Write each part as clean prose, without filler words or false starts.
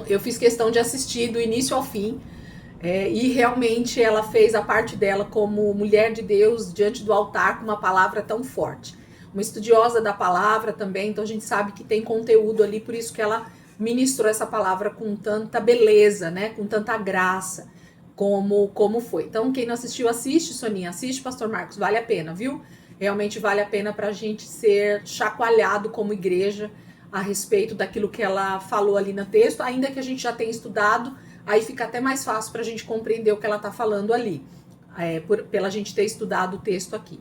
Eu fiz questão de assistir do início ao fim, e realmente ela fez a parte dela como mulher de Deus diante do altar com uma palavra tão forte. Uma estudiosa da palavra também, então a gente sabe que tem conteúdo ali, por isso que ela ministrou essa palavra com tanta beleza, né? Com tanta graça, como foi. Então, quem não assistiu, assiste, Soninha, assiste, Pastor Marcos, vale a pena, viu? Realmente vale a pena para a gente ser chacoalhado como igreja a respeito daquilo que ela falou ali no texto, ainda que a gente já tenha estudado, aí fica até mais fácil para a gente compreender o que ela está falando ali, pela gente ter estudado o texto aqui.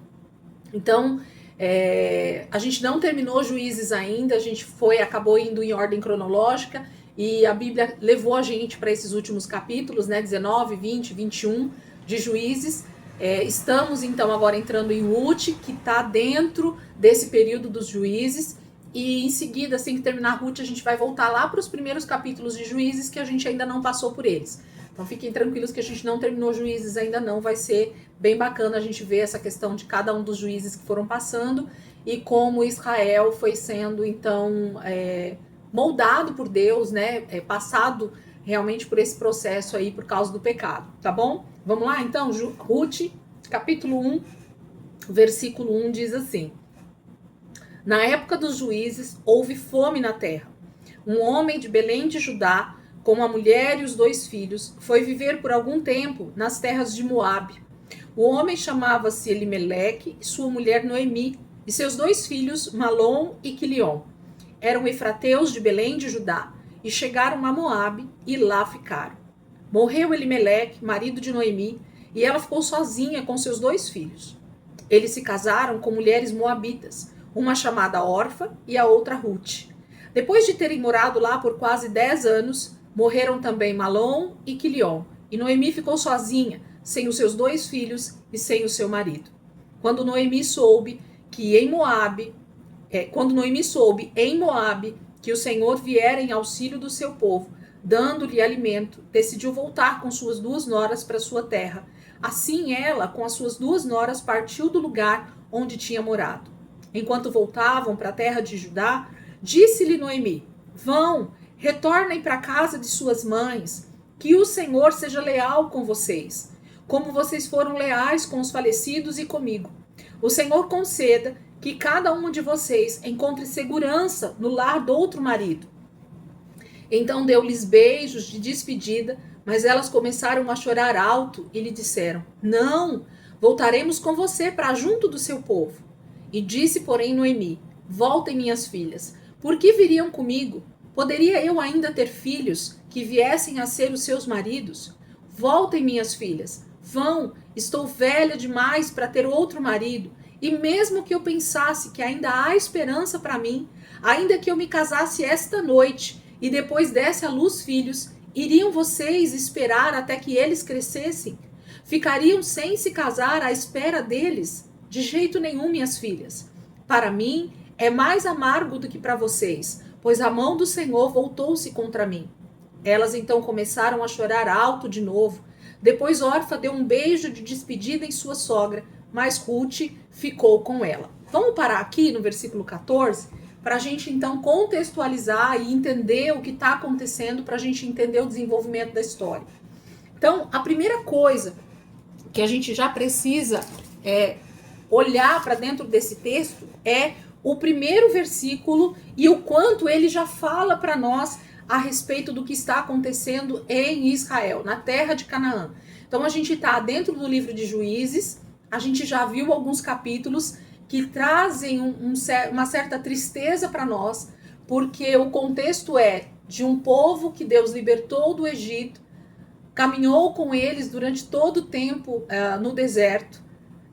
Então, a gente não terminou Juízes ainda, a gente acabou indo em ordem cronológica, e a Bíblia levou a gente para esses últimos capítulos, né, 19, 20, 21 de Juízes. Estamos então agora entrando em Ruth, que está dentro desse período dos Juízes. E em seguida, assim que terminar Ruth, a gente vai voltar lá para os primeiros capítulos de Juízes, que a gente ainda não passou por eles. Então fiquem tranquilos que a gente não terminou Juízes ainda não, vai ser bem bacana a gente ver essa questão de cada um dos juízes que foram passando e como Israel foi sendo, então, moldado por Deus, né, passado realmente por esse processo aí por causa do pecado, tá bom? Vamos lá, então, Ruth, capítulo 1, versículo 1 diz assim: Na época dos juízes, houve fome na terra. Um homem de Belém de Judá, com a mulher e os 2 filhos, foi viver por algum tempo nas terras de Moabe. O homem chamava-se Elimeleque e sua mulher Noemi, e seus 2 filhos, Malom e Quilion. Eram efrateus de Belém de Judá, e chegaram a Moabe, e lá ficaram. Morreu Elimeleque, marido de Noemi, e ela ficou sozinha com seus 2 filhos. Eles se casaram com mulheres moabitas, uma chamada Orfa e a outra Ruth. Depois de terem morado lá por quase 10 anos, morreram também Malom e Quilion, e Noemi ficou sozinha, sem os seus 2 filhos e sem o seu marido. Quando Noemi soube em Moabe que o Senhor viera em auxílio do seu povo, dando-lhe alimento, decidiu voltar com suas 2 noras para sua terra. Assim ela, com as suas 2 noras, partiu do lugar onde tinha morado. Enquanto voltavam para a terra de Judá, disse-lhe Noemi: Vão, retornem para a casa de suas mães, que o Senhor seja leal com vocês, como vocês foram leais com os falecidos e comigo. O Senhor conceda que cada uma de vocês encontre segurança no lar do outro marido. Então deu-lhes beijos de despedida, mas elas começaram a chorar alto e lhe disseram: Não, voltaremos com você para junto do seu povo. E disse, porém, Noemi: Voltem, minhas filhas, por que viriam comigo? Poderia eu ainda ter filhos que viessem a ser os seus maridos? Voltem, minhas filhas, vão, estou velha demais para ter outro marido, e mesmo que eu pensasse que ainda há esperança para mim, ainda que eu me casasse esta noite e depois desse à luz filhos, iriam vocês esperar até que eles crescessem? Ficariam sem se casar à espera deles? De jeito nenhum, minhas filhas. Para mim, é mais amargo do que para vocês, pois a mão do Senhor voltou-se contra mim. Elas então começaram a chorar alto de novo. Depois Orfa deu um beijo de despedida em sua sogra, mas Ruth ficou com ela. Vamos parar aqui no versículo 14, para a gente então contextualizar e entender o que está acontecendo, para a gente entender o desenvolvimento da história. Então, a primeira coisa que a gente já precisa olhar para dentro desse texto é o primeiro versículo e o quanto ele já fala para nós a respeito do que está acontecendo em Israel, na terra de Canaã. Então a gente está dentro do livro de Juízes, a gente já viu alguns capítulos que trazem uma certa tristeza para nós, porque o contexto é de um povo que Deus libertou do Egito, caminhou com eles durante todo o tempo no deserto,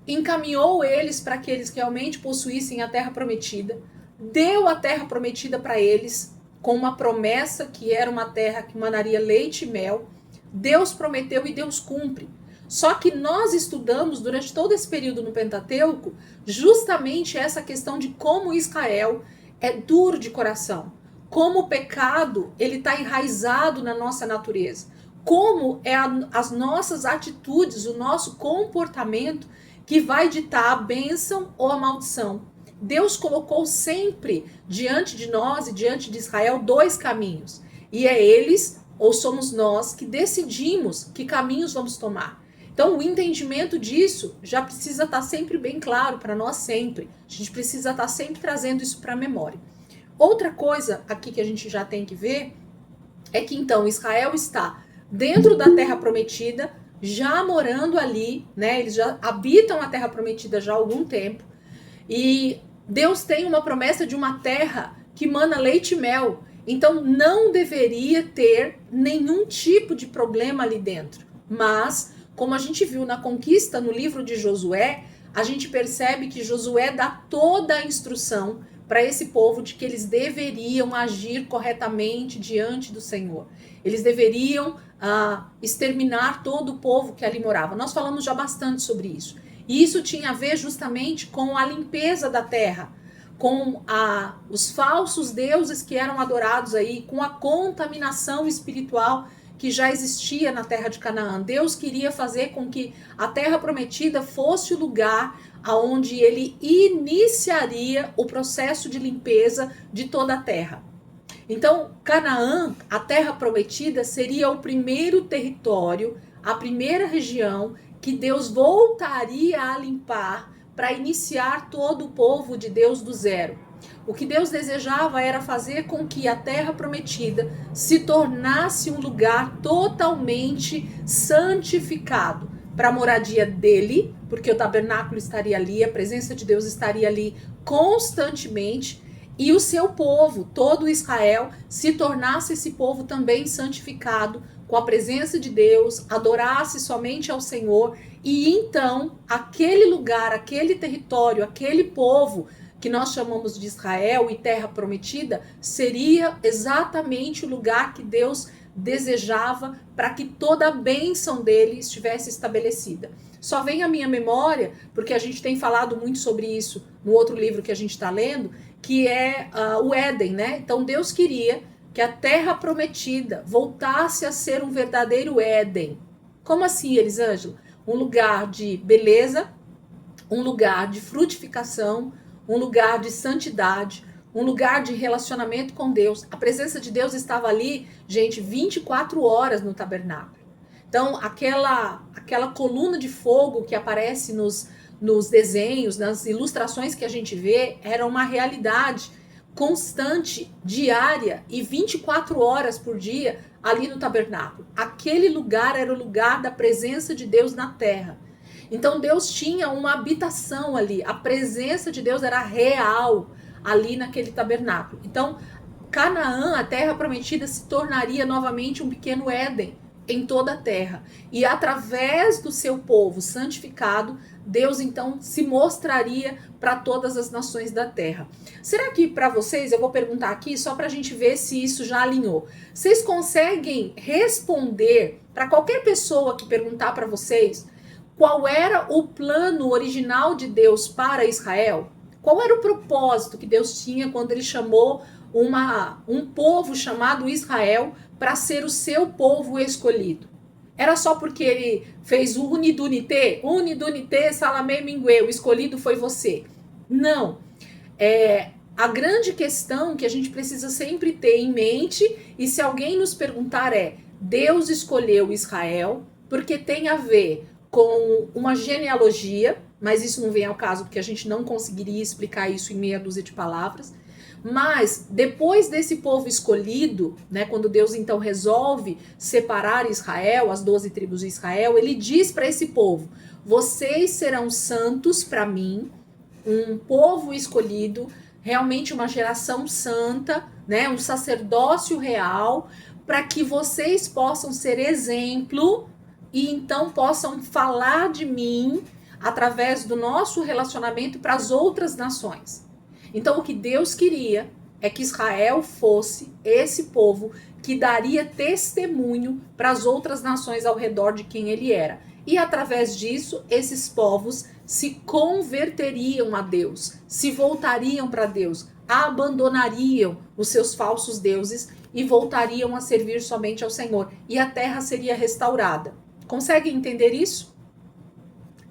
encaminhou eles para que eles realmente possuíssem a terra prometida, deu a terra prometida para eles, com uma promessa que era uma terra que manaria leite e mel. Deus prometeu e Deus cumpre. Só que nós estudamos durante todo esse período no Pentateuco justamente essa questão de como Israel é duro de coração, como o pecado ele está enraizado na nossa natureza, como as nossas atitudes, o nosso comportamento que vai ditar a bênção ou a maldição. Deus colocou sempre diante de nós e diante de Israel 2 caminhos. E é eles ou somos nós que decidimos que caminhos vamos tomar. Então, o entendimento disso já precisa estar sempre bem claro para nós sempre. A gente precisa estar sempre trazendo isso para a memória. Outra coisa aqui que a gente já tem que ver é que então Israel está dentro da terra prometida, já morando ali, né? Eles já habitam a terra prometida já há algum tempo. E Deus tem uma promessa de uma terra que mana leite e mel. Então não deveria ter nenhum tipo de problema ali dentro. Mas, como a gente viu na conquista no livro de Josué, a gente percebe que Josué dá toda a instrução para esse povo de que eles deveriam agir corretamente diante do Senhor. Eles deveriam exterminar todo o povo que ali morava. Nós falamos já bastante sobre isso. E isso tinha a ver justamente com a limpeza da terra, com os falsos deuses que eram adorados aí, com a contaminação espiritual que já existia na terra de Canaã. Deus queria fazer com que a terra prometida fosse o lugar aonde ele iniciaria o processo de limpeza de toda a terra. Então, Canaã, a terra prometida, seria o primeiro território, a primeira região que Deus voltaria a limpar para iniciar todo o povo de Deus do zero. O que Deus desejava era fazer com que a terra prometida se tornasse um lugar totalmente santificado para a moradia dele, porque o tabernáculo estaria ali, a presença de Deus estaria ali constantemente, e o seu povo, todo Israel, se tornasse esse povo também santificado, com a presença de Deus, adorasse somente ao Senhor, e então aquele lugar, aquele território, aquele povo que nós chamamos de Israel e terra prometida, seria exatamente o lugar que Deus desejava para que toda a bênção dele estivesse estabelecida. Só vem à minha memória, porque a gente tem falado muito sobre isso no outro livro que a gente está lendo, que é o Éden, né? Então Deus queria que a terra prometida voltasse a ser um verdadeiro Éden. Como assim, Elisângela? Um lugar de beleza, um lugar de frutificação, um lugar de santidade, um lugar de relacionamento com Deus. A presença de Deus estava ali, gente, 24 horas no tabernáculo. Então, aquela coluna de fogo que aparece nos desenhos, nas ilustrações que a gente vê, era uma realidade constante, diária e 24 horas por dia ali no tabernáculo. Aquele lugar era o lugar da presença de Deus na terra. Então Deus tinha uma habitação ali, a presença de Deus era real ali naquele tabernáculo. Então Canaã, a terra prometida, se tornaria novamente um pequeno Éden em toda a terra. E através do seu povo santificado, Deus então se mostraria para todas as nações da terra. Será que para vocês, eu vou perguntar aqui só para a gente ver se isso já alinhou. Vocês conseguem responder para qualquer pessoa que perguntar para vocês qual era o plano original de Deus para Israel? Qual era o propósito que Deus tinha quando ele chamou um povo chamado Israel para ser o seu povo escolhido? Era só porque ele fez o unidunité, salamé, minguê, o escolhido foi você? Não. A grande questão que a gente precisa sempre ter em mente, e se alguém nos perguntar Deus escolheu Israel porque tem a ver com uma genealogia, mas isso não vem ao caso porque a gente não conseguiria explicar isso em meia dúzia de palavras. Mas depois desse povo escolhido, né, quando Deus então resolve separar Israel, as 12 tribos de Israel, ele diz para esse povo: vocês serão santos para mim, um povo escolhido, realmente uma geração santa, né, um sacerdócio real, para que vocês possam ser exemplo e então possam falar de mim através do nosso relacionamento para as outras nações. Então, o que Deus queria é que Israel fosse esse povo que daria testemunho para as outras nações ao redor de quem ele era. E através disso, esses povos se converteriam a Deus, se voltariam para Deus, abandonariam os seus falsos deuses e voltariam a servir somente ao Senhor. E a terra seria restaurada. Consegue entender isso?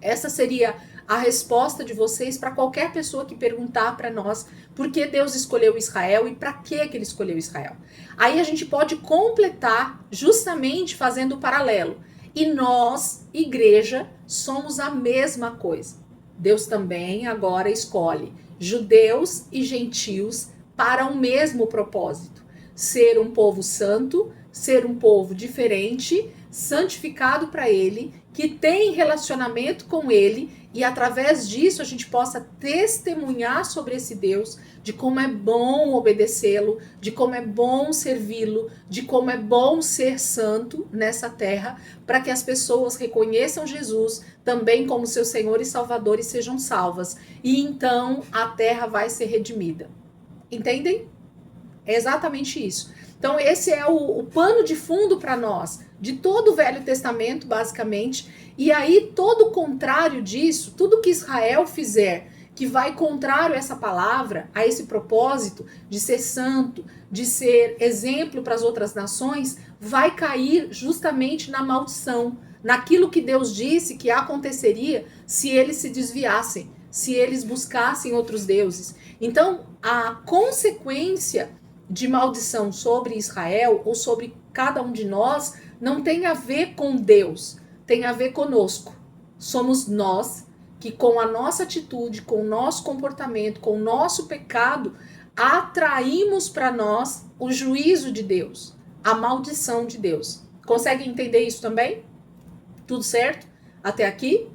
Essa seria a resposta de vocês para qualquer pessoa que perguntar para nós por que Deus escolheu Israel e para que ele escolheu Israel. Aí a gente pode completar justamente fazendo o paralelo. E nós, igreja, somos a mesma coisa. Deus também agora escolhe judeus e gentios para o mesmo propósito. Ser um povo santo, ser um povo diferente, santificado para ele, que tem relacionamento com ele, e através disso a gente possa testemunhar sobre esse Deus, de como é bom obedecê-lo, de como é bom servi-lo, de como é bom ser santo nessa terra, para que as pessoas reconheçam Jesus também como seu Senhor e Salvador e sejam salvas. E então a terra vai ser redimida. Entendem? É exatamente isso. Então esse é o pano de fundo para nós, de todo o Velho Testamento, basicamente. E aí todo o contrário disso, tudo que Israel fizer que vai contrário a essa palavra, a esse propósito de ser santo, de ser exemplo para as outras nações, vai cair justamente na maldição, naquilo que Deus disse que aconteceria se eles se desviassem, se eles buscassem outros deuses. Então, a consequência de maldição sobre Israel ou sobre cada um de nós não tem a ver com Deus, tem a ver conosco. Somos nós que com a nossa atitude, com o nosso comportamento, com o nosso pecado, atraímos para nós o juízo de Deus, a maldição de Deus. Conseguem entender isso também? Tudo certo? Até aqui?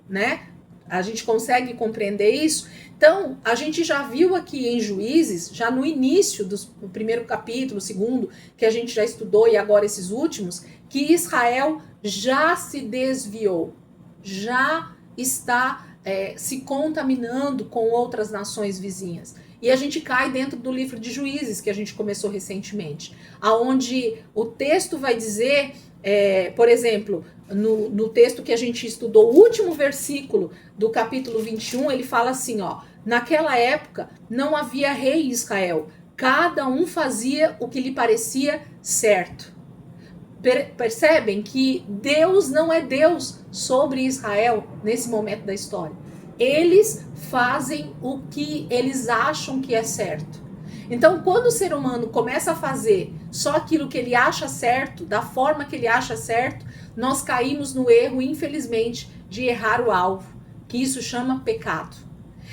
Né? A gente consegue compreender isso? Então, a gente já viu aqui em Juízes, já no início do primeiro capítulo, segundo, que a gente já estudou e agora esses últimos, que Israel já se desviou, já está se contaminando com outras nações vizinhas. E a gente cai dentro do livro de Juízes, que a gente começou recentemente, aonde o texto vai dizer, por exemplo, no texto que a gente estudou, o último versículo do capítulo 21, ele fala assim, ó, naquela época não havia rei em Israel, cada um fazia o que lhe parecia certo. Percebem que Deus não é Deus sobre Israel nesse momento da história. Eles fazem o que eles acham que é certo. Então, quando o ser humano começa a fazer só aquilo que ele acha certo, da forma que ele acha certo, nós caímos no erro, infelizmente, de errar o alvo, que isso chama pecado.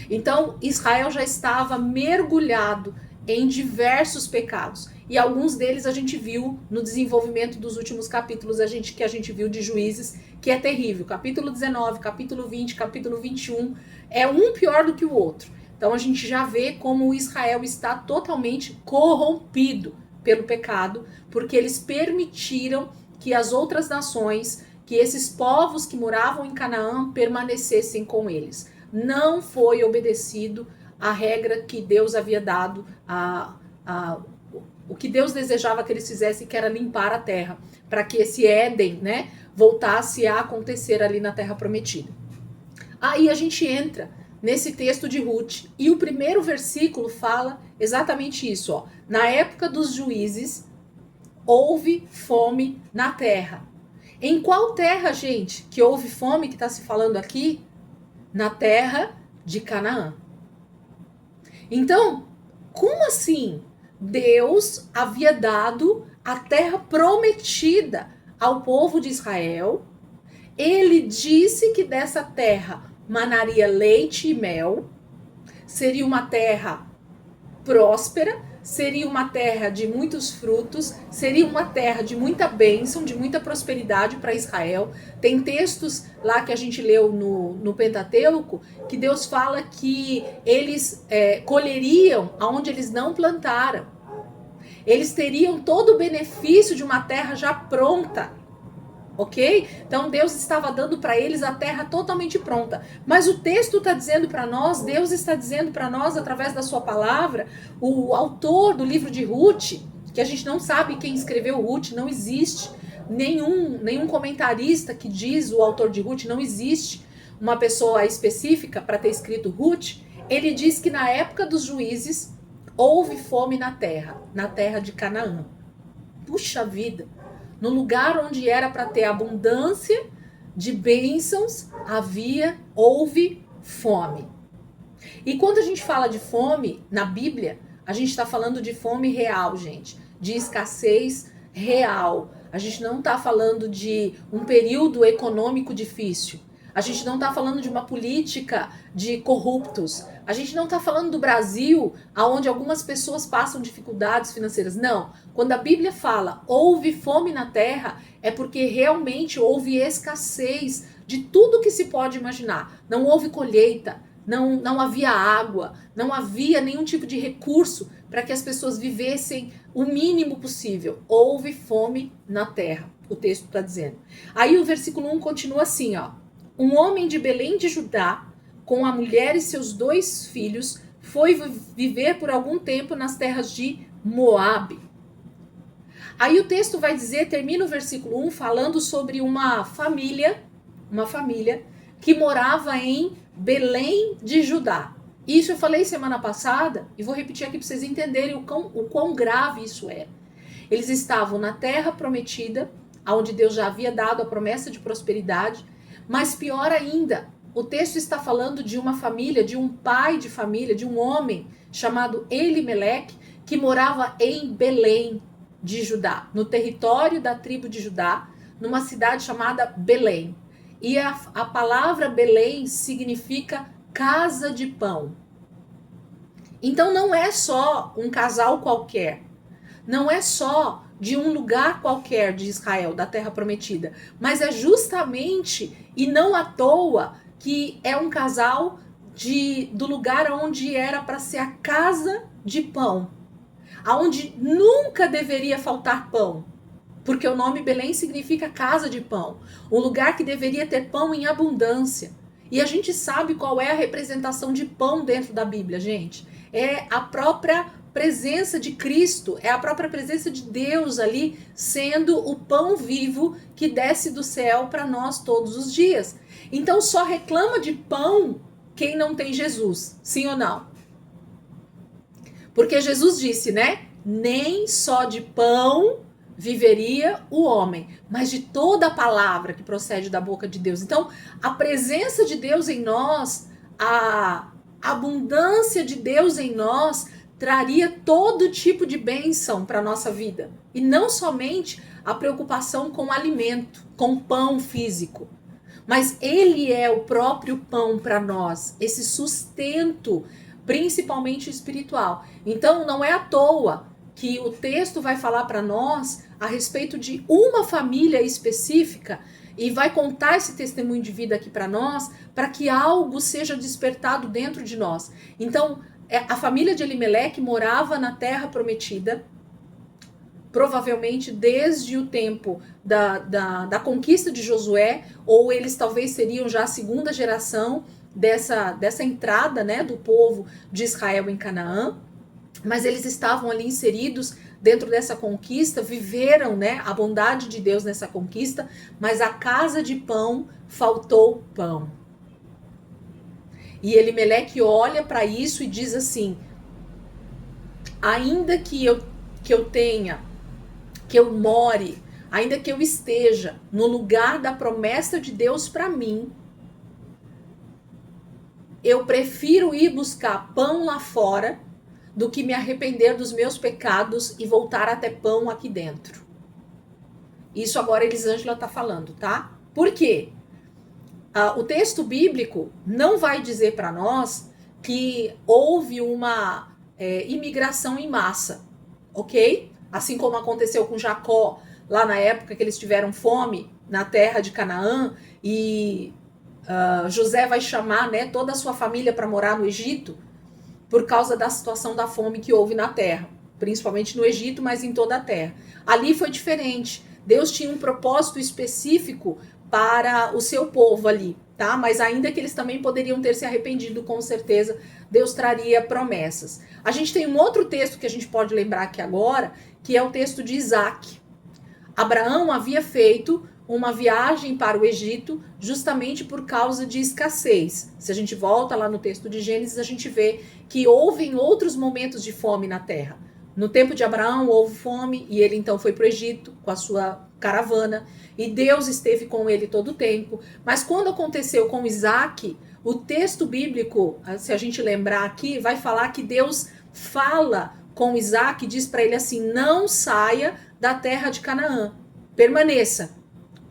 Então, Israel já estava mergulhado em diversos pecados. E alguns deles a gente viu no desenvolvimento dos últimos capítulos que a gente viu de Juízes, que é terrível. Capítulo 19, capítulo 20, capítulo 21, é um pior do que o outro. Então a gente já vê como Israel está totalmente corrompido pelo pecado, porque eles permitiram que as outras nações, que esses povos que moravam em Canaã permanecessem com eles. Não foi obedecido a regra que Deus havia dado, o que Deus desejava que eles fizessem, que era limpar a terra, para que esse Éden, né, voltasse a acontecer ali na terra prometida. Aí a gente entra nesse texto de Ruth, e o primeiro versículo fala exatamente isso, ó. Na época dos juízes, houve fome na terra. Em qual terra, gente, que houve fome que está se falando aqui? Na terra de Canaã. Então, como assim? Deus havia dado a terra prometida ao povo de Israel. Ele disse que dessa terra manaria leite e mel, seria uma terra próspera, seria uma terra de muitos frutos, seria uma terra de muita bênção, de muita prosperidade para Israel. Tem textos lá que a gente leu no Pentateuco, que Deus fala que eles colheriam aonde eles não plantaram. Eles teriam todo o benefício de uma terra já pronta. Ok? Então Deus estava dando para eles a terra totalmente pronta. Mas o texto está dizendo para nós, Deus está dizendo para nós através da sua palavra, o autor do livro de Ruth, que a gente não sabe quem escreveu Ruth, não existe nenhum comentarista que diz o autor de Ruth, não existe uma pessoa específica para ter escrito Ruth. Ele diz que na época dos juízes houve fome na terra de Canaã. Puxa vida! No lugar onde era para ter abundância, de bênçãos houve fome. E quando a gente fala de fome na Bíblia, a gente está falando de fome real, gente, de escassez real. A gente não está falando de um período econômico difícil. A gente não está falando de uma política de corruptos. A gente não está falando do Brasil, onde algumas pessoas passam dificuldades financeiras. Não. Quando a Bíblia fala houve fome na terra, é porque realmente houve escassez de tudo que se pode imaginar. Não houve colheita, não havia água, não havia nenhum tipo de recurso para que as pessoas vivessem o mínimo possível. Houve fome na terra, o texto está dizendo. Aí o versículo 1 continua assim, ó. Um homem de Belém de Judá, com a mulher e seus 2 filhos, foi viver por algum tempo nas terras de Moabe. Aí o texto vai dizer, termina o versículo 1 falando sobre uma família que morava em Belém de Judá. Isso eu falei semana passada e vou repetir aqui para vocês entenderem o quão grave isso é. Eles estavam na terra prometida, onde Deus já havia dado a promessa de prosperidade, mas pior ainda, o texto está falando de uma família, de um pai de família, de um homem chamado Elimeleque, que morava em Belém de Judá, no território da tribo de Judá, numa cidade chamada Belém. E a palavra Belém significa casa de pão. Então não é só um casal qualquer, não é só de um lugar qualquer de Israel, da terra prometida, mas é justamente e não à toa que é um casal do lugar onde era para ser a casa de pão, aonde nunca deveria faltar pão. Porque o nome Belém significa casa de pão, um lugar que deveria ter pão em abundância. E a gente sabe qual é a representação de pão dentro da Bíblia, gente. É a própria presença de Cristo, é a própria presença de Deus ali, sendo o pão vivo que desce do céu para nós todos os dias. Então só reclama de pão quem não tem Jesus, sim ou não? Porque Jesus disse, né? Nem só de pão viveria o homem, mas de toda a palavra que procede da boca de Deus. Então, a presença de Deus em nós, a abundância de Deus em nós, traria todo tipo de bênção para a nossa vida. E não somente a preocupação com o alimento, com o pão físico, mas Ele é o próprio pão para nós, esse sustento, principalmente espiritual. Então, não é à toa que o texto vai falar para nós a respeito de uma família específica e vai contar esse testemunho de vida aqui para nós, para que algo seja despertado dentro de nós. Então, a família de Elimeleque morava na terra prometida, provavelmente desde o tempo da conquista de Josué, ou eles talvez seriam já a segunda geração dessa entrada, né, do povo de Israel em Canaã. Mas eles estavam ali inseridos dentro dessa conquista, viveram, né, a bondade de Deus nessa conquista, mas a casa de pão faltou pão. E Elimeleque olha para isso e diz assim: ainda que eu tenha, que eu more, ainda que eu esteja no lugar da promessa de Deus para mim, eu prefiro ir buscar pão lá fora do que me arrepender dos meus pecados e voltar até pão aqui dentro. Isso agora Elisângela está falando, tá? Por quê? O texto bíblico não vai dizer para nós que houve uma imigração em massa, ok? Assim como aconteceu com Jacó, lá na época que eles tiveram fome na terra de Canaã, e José vai chamar, né, toda a sua família para morar no Egito, por causa da situação da fome que houve na terra, principalmente no Egito, mas em toda a terra. Ali foi diferente. Deus tinha um propósito específico para o seu povo ali, tá? Mas ainda que eles também poderiam ter se arrependido, com certeza, Deus traria promessas. A gente tem um outro texto que a gente pode lembrar aqui agora, que é o texto de Isaac. Abraão havia feito uma viagem para o Egito justamente por causa de escassez. Se a gente volta lá no texto de Gênesis, a gente vê que houve em outros momentos de fome na terra. No tempo de Abraão houve fome e ele então foi para o Egito com a sua caravana e Deus esteve com ele todo o tempo. Mas quando aconteceu com Isaac, o texto bíblico, se a gente lembrar aqui, vai falar que Deus fala com Isaac e diz para ele assim: não saia da terra de Canaã, permaneça.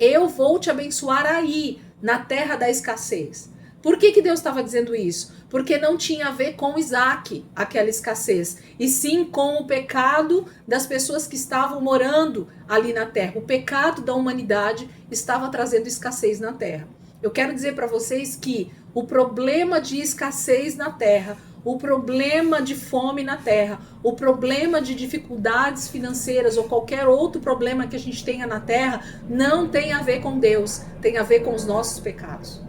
Eu vou te abençoar aí, na terra da escassez. Por que Deus estava dizendo isso? Porque não tinha a ver com Isaac, aquela escassez, e sim com o pecado das pessoas que estavam morando ali na terra. O pecado da humanidade estava trazendo escassez na terra. Eu quero dizer para vocês que o problema de escassez na terra, o problema de fome na terra, o problema de dificuldades financeiras ou qualquer outro problema que a gente tenha na terra, não tem a ver com Deus, tem a ver com os nossos pecados.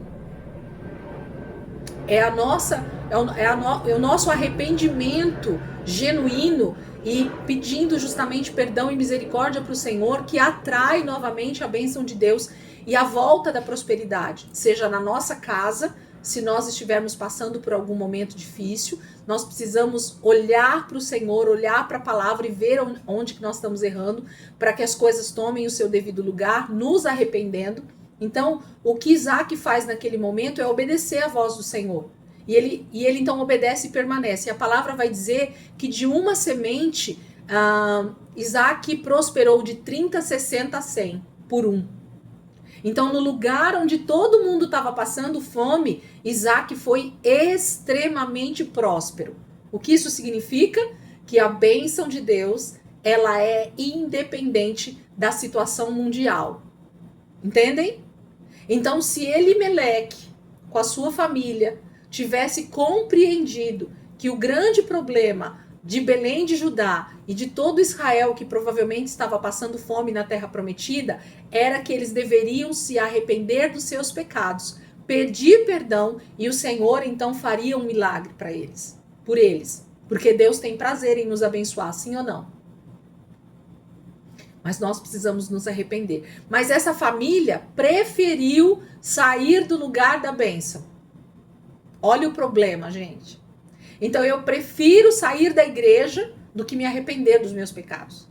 É o nosso arrependimento genuíno e pedindo justamente perdão e misericórdia para o Senhor que atrai novamente a bênção de Deus e a volta da prosperidade, seja na nossa casa. Se nós estivermos passando por algum momento difícil, nós precisamos olhar para o Senhor, olhar para a palavra e ver onde que nós estamos errando, para que as coisas tomem o seu devido lugar, nos arrependendo. Então, o que Isaac faz naquele momento é obedecer à voz do Senhor. E ele então obedece e permanece. E a palavra vai dizer que de uma semente, Isaac prosperou de 30, 60 a 100 por um. Então, no lugar onde todo mundo estava passando fome, Isaac foi extremamente próspero. O que isso significa? Que a bênção de Deus, ela é independente da situação mundial. Entendem? Então, se Elimeleque, com a sua família, tivesse compreendido que o grande problema de Belém de Judá e de todo Israel, que provavelmente estava passando fome na terra prometida, era que eles deveriam se arrepender dos seus pecados, pedir perdão, e o Senhor então faria um milagre para eles, por eles, porque Deus tem prazer em nos abençoar, sim ou não? Mas nós precisamos nos arrepender. Mas essa família preferiu sair do lugar da bênção. Olha o problema, gente. Então eu prefiro sair da igreja do que me arrepender dos meus pecados.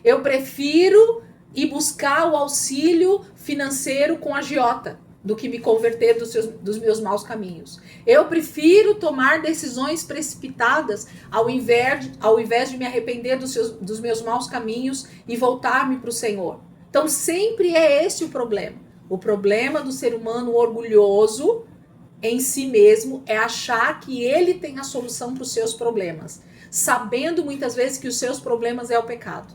Eu prefiro ir buscar o auxílio financeiro com a agiota do que me converter dos meus maus caminhos. Eu prefiro tomar decisões precipitadas ao invés de me arrepender dos meus maus caminhos e voltar-me para o Senhor. Então sempre é esse o problema. O problema do ser humano orgulhoso em si mesmo é achar que ele tem a solução para os seus problemas, sabendo muitas vezes que os seus problemas é o pecado.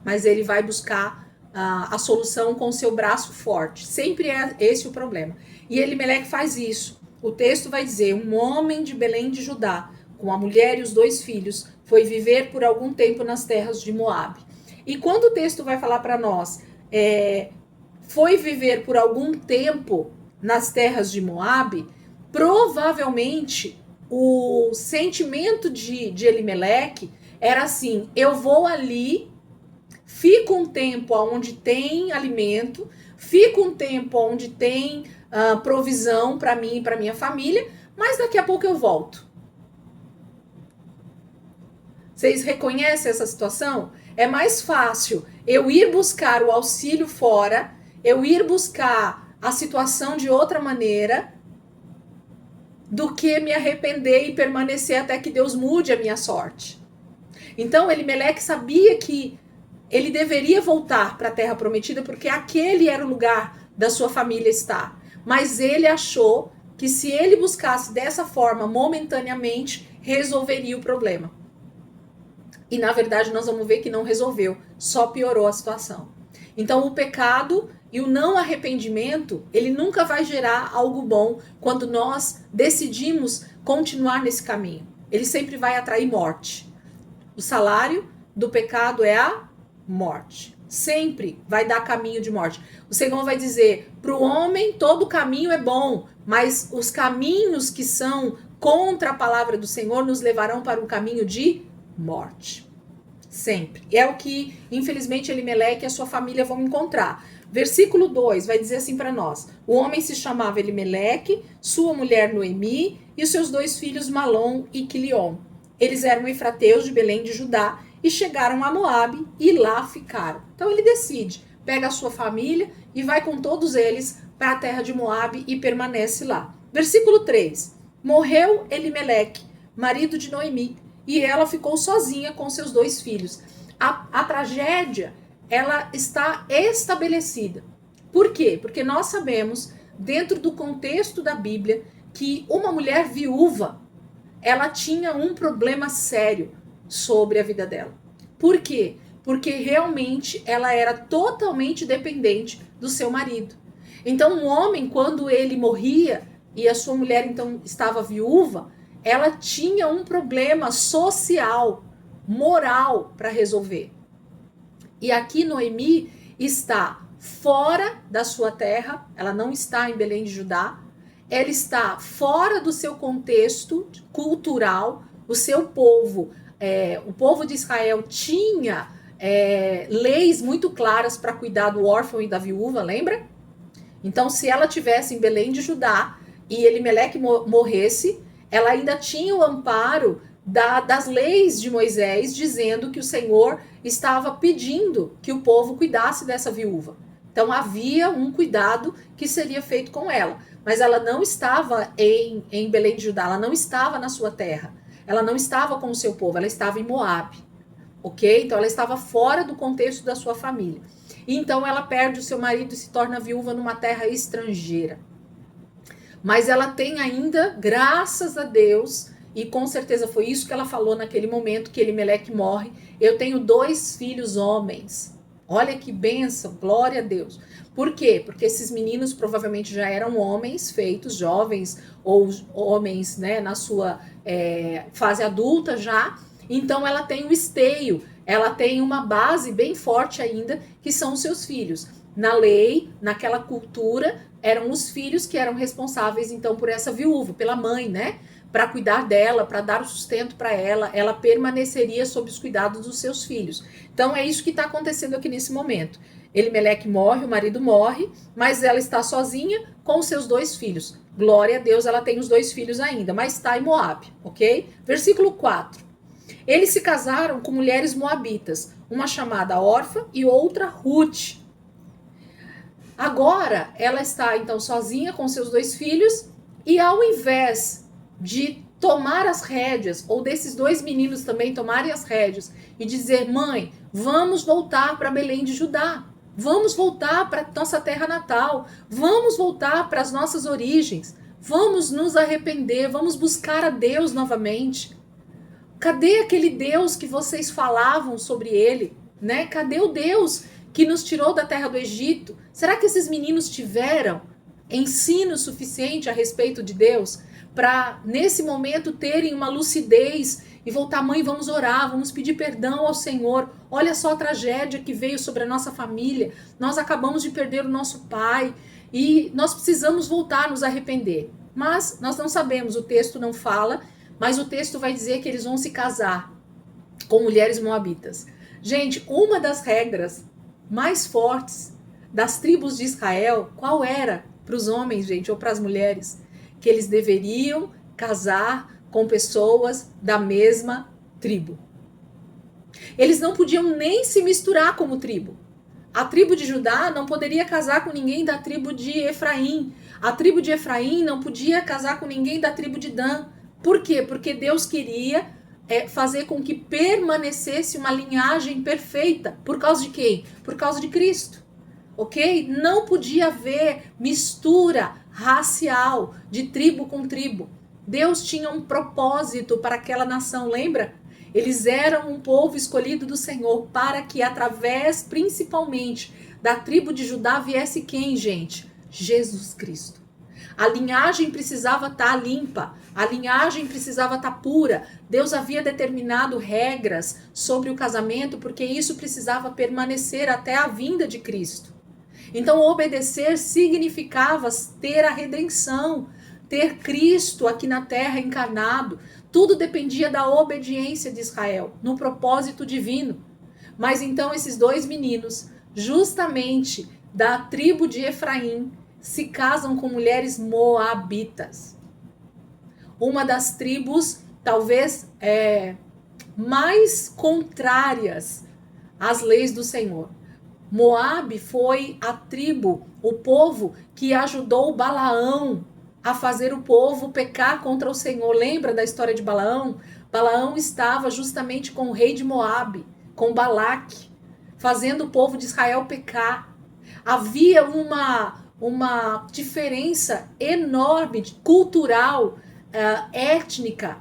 Mas ele vai buscar a solução com o seu braço forte. Sempre é esse o problema. E Elimeleque faz isso. O texto vai dizer: um homem de Belém de Judá, com a mulher e os 2 filhos, foi viver por algum tempo nas terras de Moabe. E quando o texto vai falar para nós, foi viver por algum tempo nas terras de Moabe, provavelmente o sentimento de Elimeleque era assim: eu vou ali, fico um tempo onde tem alimento, fico um tempo onde tem provisão para mim e para minha família, mas daqui a pouco eu volto. Vocês reconhecem essa situação? É mais fácil eu ir buscar o auxílio fora, eu ir buscar a situação de outra maneira, do que me arrepender e permanecer até que Deus mude a minha sorte. Então, Elimeleque sabia que ele deveria voltar para a terra prometida, porque aquele era o lugar da sua família estar. Mas ele achou que se ele buscasse dessa forma, momentaneamente, resolveria o problema. E, na verdade, nós vamos ver que não resolveu, só piorou a situação. Então, o pecado e o não arrependimento, ele nunca vai gerar algo bom quando nós decidimos continuar nesse caminho. Ele sempre vai atrair morte. O salário do pecado é a morte. Sempre vai dar caminho de morte. O Senhor vai dizer: para o homem todo caminho é bom, mas os caminhos que são contra a palavra do Senhor nos levarão para um caminho de morte. Sempre. É o que, infelizmente, Elimeleque e a sua família vão encontrar. Versículo 2 vai dizer assim para nós: o homem se chamava Elimeleque, sua mulher Noemi e os seus 2 filhos Malom e Quilion. Eles eram efrateus de Belém de Judá e chegaram a Moabe e lá ficaram. Então ele decide, pega a sua família e vai com todos eles para a terra de Moabe e permanece lá. Versículo 3. Morreu Elimeleque, marido de Noemi, e ela ficou sozinha com seus 2 filhos. A tragédia, ela está estabelecida. Por quê? Porque nós sabemos, dentro do contexto da Bíblia, que uma mulher viúva, ela tinha um problema sério sobre a vida dela. Por quê? Porque realmente ela era totalmente dependente do seu marido. Então, um homem, quando ele morria e a sua mulher então estava viúva, ela tinha um problema social, moral para resolver. E aqui Noemi está fora da sua terra, ela não está em Belém de Judá, ela está fora do seu contexto cultural, o seu povo, o povo de Israel tinha leis muito claras para cuidar do órfão e da viúva, lembra? Então, se ela tivesse em Belém de Judá e Elimeleque morresse, ela ainda tinha o amparo das leis de Moisés, dizendo que o Senhor estava pedindo que o povo cuidasse dessa viúva. Então, havia um cuidado que seria feito com ela. Mas ela não estava em Belém de Judá, ela não estava na sua terra. Ela não estava com o seu povo, ela estava em Moabe. Ok? Então, ela estava fora do contexto da sua família. E então, ela perde o seu marido e se torna viúva numa terra estrangeira. Mas ela tem ainda, graças a Deus, e com certeza foi isso que ela falou naquele momento que Elimeleque morre, eu tenho 2 filhos homens. Olha que bênção, glória a Deus. Por quê? Porque esses meninos provavelmente já eram homens feitos, jovens, ou homens, né, na sua fase adulta já. Então ela tem o esteio, ela tem uma base bem forte ainda, que são os seus filhos. Na lei, naquela cultura, eram os filhos que eram responsáveis então por essa viúva, pela mãe, né? Para cuidar dela, para dar o sustento para ela permaneceria sob os cuidados dos seus filhos. Então é isso que está acontecendo aqui nesse momento. Elimeleque morre, o marido morre, mas ela está sozinha com os seus 2 filhos. Glória a Deus, ela tem os 2 filhos ainda, mas está em Moabe, ok? Versículo 4. Eles se casaram com mulheres moabitas, uma chamada Orfa e outra Ruth. Agora ela está então sozinha com seus 2 filhos e ao invés de tomar as rédeas, ou desses 2 meninos também tomarem as rédeas e dizer, mãe, vamos voltar para Belém de Judá, vamos voltar para nossa terra natal, vamos voltar para as nossas origens, vamos nos arrepender, vamos buscar a Deus novamente. Cadê aquele Deus que vocês falavam sobre ele, né? Cadê o Deus que nos tirou da terra do Egito? Será que esses meninos tiveram ensino suficiente a respeito de Deus para, nesse momento, terem uma lucidez e voltar, mãe, vamos orar, vamos pedir perdão ao Senhor. Olha só a tragédia que veio sobre a nossa família. Nós acabamos de perder o nosso pai e nós precisamos voltar, nos arrepender. Mas nós não sabemos, o texto não fala, mas o texto vai dizer que eles vão se casar com mulheres moabitas. Gente, uma das regras mais fortes das tribos de Israel, qual era para os homens, gente, ou para as mulheres? Que eles deveriam casar com pessoas da mesma tribo. Eles não podiam nem se misturar como tribo. A tribo de Judá não poderia casar com ninguém da tribo de Efraim. A tribo de Efraim não podia casar com ninguém da tribo de Dan. Por quê? Porque Deus queria fazer com que permanecesse uma linhagem perfeita. Por causa de quem? Por causa de Cristo. Ok? Não podia haver mistura racial de tribo com tribo. Deus tinha um propósito para aquela nação, lembra? Eles eram um povo escolhido do Senhor para que através, principalmente, da tribo de Judá viesse quem, gente? Jesus Cristo. A linhagem precisava estar limpa, a linhagem precisava estar pura. Deus havia determinado regras sobre o casamento porque isso precisava permanecer até a vinda de Cristo. Então, obedecer significava ter a redenção, ter Cristo aqui na terra encarnado. Tudo dependia da obediência de Israel, no propósito divino. Mas então esses 2 meninos, justamente da tribo de Efraim, se casam com mulheres moabitas. Uma das tribos talvez mais contrárias às leis do Senhor. Moabe foi a tribo, o povo que ajudou Balaão a fazer o povo pecar contra o Senhor. Lembra da história de Balaão? Balaão estava justamente com o rei de Moabe, com Balaque, fazendo o povo de Israel pecar. Havia uma diferença enorme, cultural, étnica,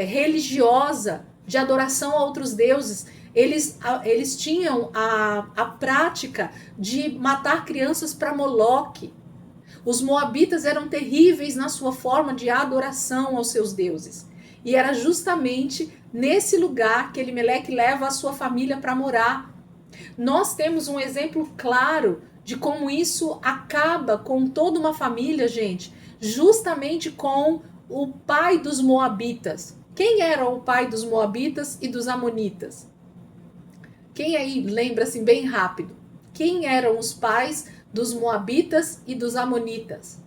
religiosa, de adoração a outros deuses. Eles tinham a prática de matar crianças para Moloque. Os moabitas eram terríveis na sua forma de adoração aos seus deuses. E era justamente nesse lugar que Elimeleque leva a sua família para morar. Nós temos um exemplo claro de como isso acaba com toda uma família, gente, justamente com o pai dos moabitas. Quem era o pai dos moabitas e dos amonitas? Quem aí lembra assim bem rápido? Quem eram os pais dos moabitas e dos amonitas?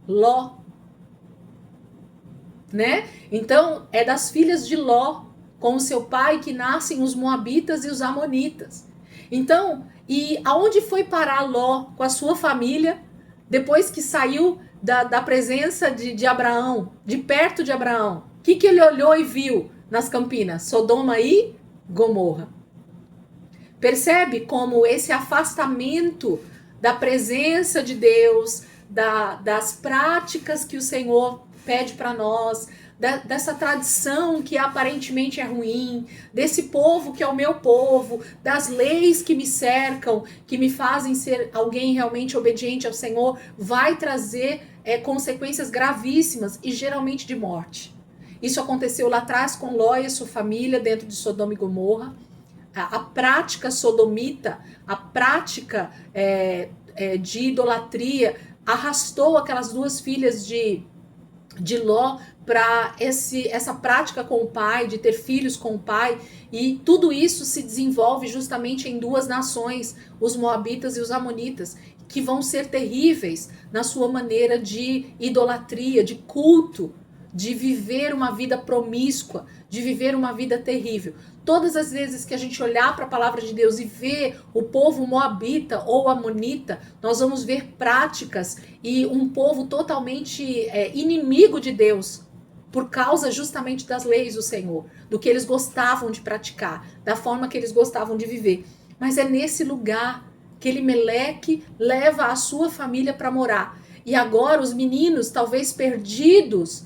Ló, né? Então, é das filhas de Ló, com o seu pai, que nascem os moabitas e os amonitas. Então, e aonde foi parar Ló com a sua família, depois que saiu da presença de Abraão, de perto de Abraão? O que ele olhou e viu nas Campinas? Sodoma e Gomorra. Percebe como esse afastamento da presença de Deus, das práticas que o Senhor pede para nós, dessa tradição que aparentemente é ruim, desse povo que é o meu povo, das leis que me cercam, que me fazem ser alguém realmente obediente ao Senhor, vai trazer consequências gravíssimas e geralmente de morte. Isso aconteceu lá atrás com Ló e a sua família dentro de Sodoma e Gomorra. A prática sodomita, a prática de idolatria arrastou aquelas duas filhas de Ló para essa prática com o pai, de ter filhos com o pai, e tudo isso se desenvolve justamente em duas nações, os moabitas e os amonitas, que vão ser terríveis na sua maneira de idolatria, de culto, de viver uma vida promíscua, de viver uma vida terrível. Todas as vezes que a gente olhar para a palavra de Deus e ver o povo moabita ou amonita, nós vamos ver práticas e um povo totalmente inimigo de Deus, por causa justamente das leis do Senhor, do que eles gostavam de praticar, da forma que eles gostavam de viver. Mas é nesse lugar que Elimeleque leva a sua família para morar. E agora os meninos, talvez perdidos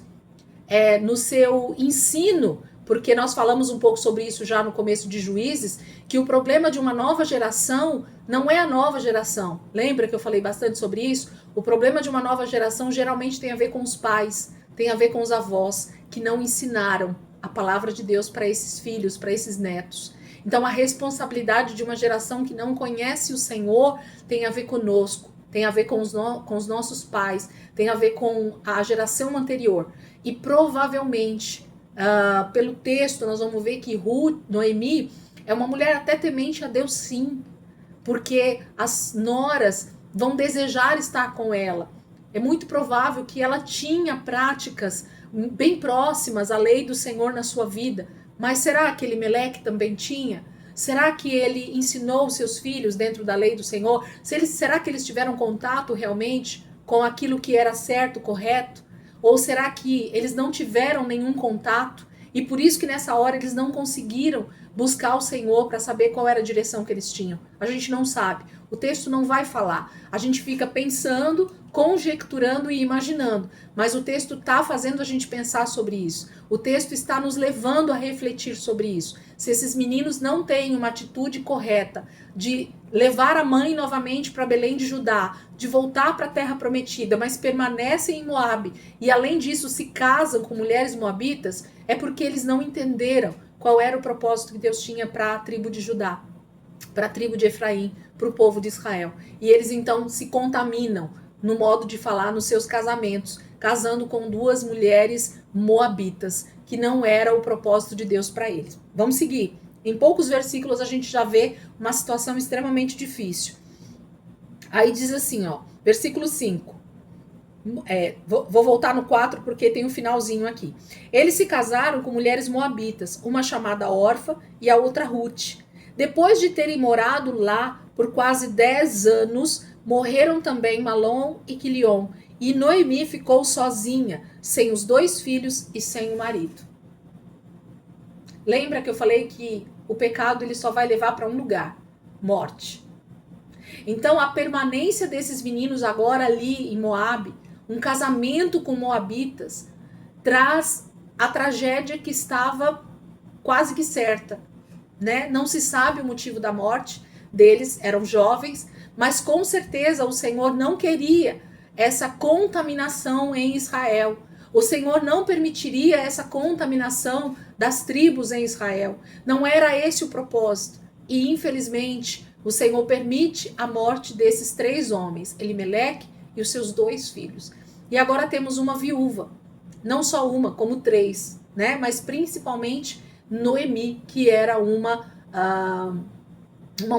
no seu ensino, porque nós falamos um pouco sobre isso já no começo de Juízes, que o problema de uma nova geração não é a nova geração. Lembra que eu falei bastante sobre isso? O problema de uma nova geração geralmente tem a ver com os pais, tem a ver com os avós, que não ensinaram a palavra de Deus para esses filhos, para esses netos. Então a responsabilidade de uma geração que não conhece o Senhor tem a ver conosco, tem a ver com os nossos pais, tem a ver com a geração anterior. E provavelmente, pelo texto, nós vamos ver que Noemi é uma mulher até temente a Deus, sim, porque as noras vão desejar estar com ela. É muito provável que ela tinha práticas bem próximas à lei do Senhor na sua vida. Mas será que Elimeleque também tinha? Será que ele ensinou os seus filhos dentro da lei do Senhor? Será que eles tiveram contato realmente com aquilo que era certo, correto? Ou será que eles não tiveram nenhum contato e por isso que nessa hora eles não conseguiram buscar o Senhor para saber qual era a direção que eles tinham? A gente não sabe. O texto não vai falar. A gente fica pensando, conjecturando e imaginando. Mas o texto está fazendo a gente pensar sobre isso. O texto está nos levando a refletir sobre isso. Se esses meninos não têm uma atitude correta de levar a mãe novamente para Belém de Judá, de voltar para a terra prometida, mas permanecem em Moabe e além disso se casam com mulheres moabitas, é porque eles não entenderam qual era o propósito que Deus tinha para a tribo de Judá, para a tribo de Efraim, para o povo de Israel. E eles então se contaminam no modo de falar nos seus casamentos, casando com duas mulheres moabitas, que não era o propósito de Deus para eles. Vamos seguir. Em poucos versículos a gente já vê uma situação extremamente difícil. Aí diz assim, ó, versículo 5. Vou voltar no 4 porque tem um finalzinho aqui. Eles se casaram com mulheres moabitas, uma chamada Orfa e a outra Ruth. Depois de terem morado lá por quase 10 anos, morreram também Malom e Quilion, e Noemi ficou sozinha, sem os 2 filhos e sem o marido. Lembra que eu falei que o pecado ele só vai levar para um lugar, morte. Então a permanência desses meninos agora ali em Moabe, um casamento com moabitas, traz a tragédia que estava quase que certa, né? Não se sabe o motivo da morte deles, eram jovens, mas com certeza o Senhor não queria essa contaminação em Israel. O Senhor não permitiria essa contaminação das tribos em Israel. Não era esse o propósito. E infelizmente, o Senhor permite a morte desses 3 homens, Elimeleque e os seus 2 filhos. E agora temos uma viúva, não só uma, como 3, né? Mas principalmente Noemi, que era uma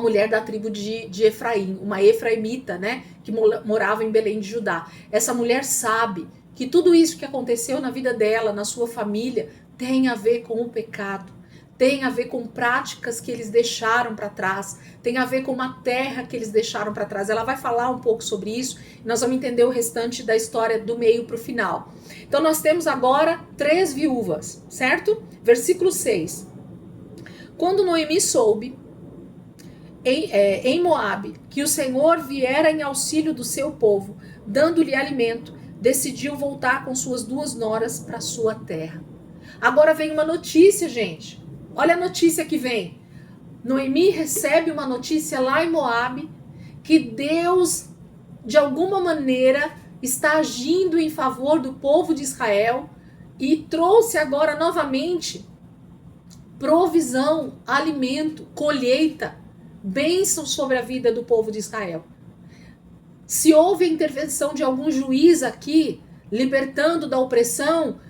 mulher da tribo de Efraim, uma efraimita, né? Que morava em Belém de Judá. Essa mulher sabe que tudo isso que aconteceu na vida dela, na sua família, tem a ver com o pecado. Tem a ver com práticas que eles deixaram para trás, tem a ver com uma terra que eles deixaram para trás. Ela vai falar um pouco sobre isso e nós vamos entender o restante da história do meio para o final. Então nós temos agora 3 viúvas, certo? Versículo 6. Quando Noemi soube em Moabe que o Senhor viera em auxílio do seu povo, dando-lhe alimento, decidiu voltar com suas 2 noras para sua terra. Agora vem uma notícia, gente. Olha a notícia que vem. Noemi recebe uma notícia lá em Moabe que Deus, de alguma maneira, está agindo em favor do povo de Israel e trouxe agora novamente provisão, alimento, colheita, bênçãos sobre a vida do povo de Israel. Se houve a intervenção de algum juiz aqui, libertando da opressão,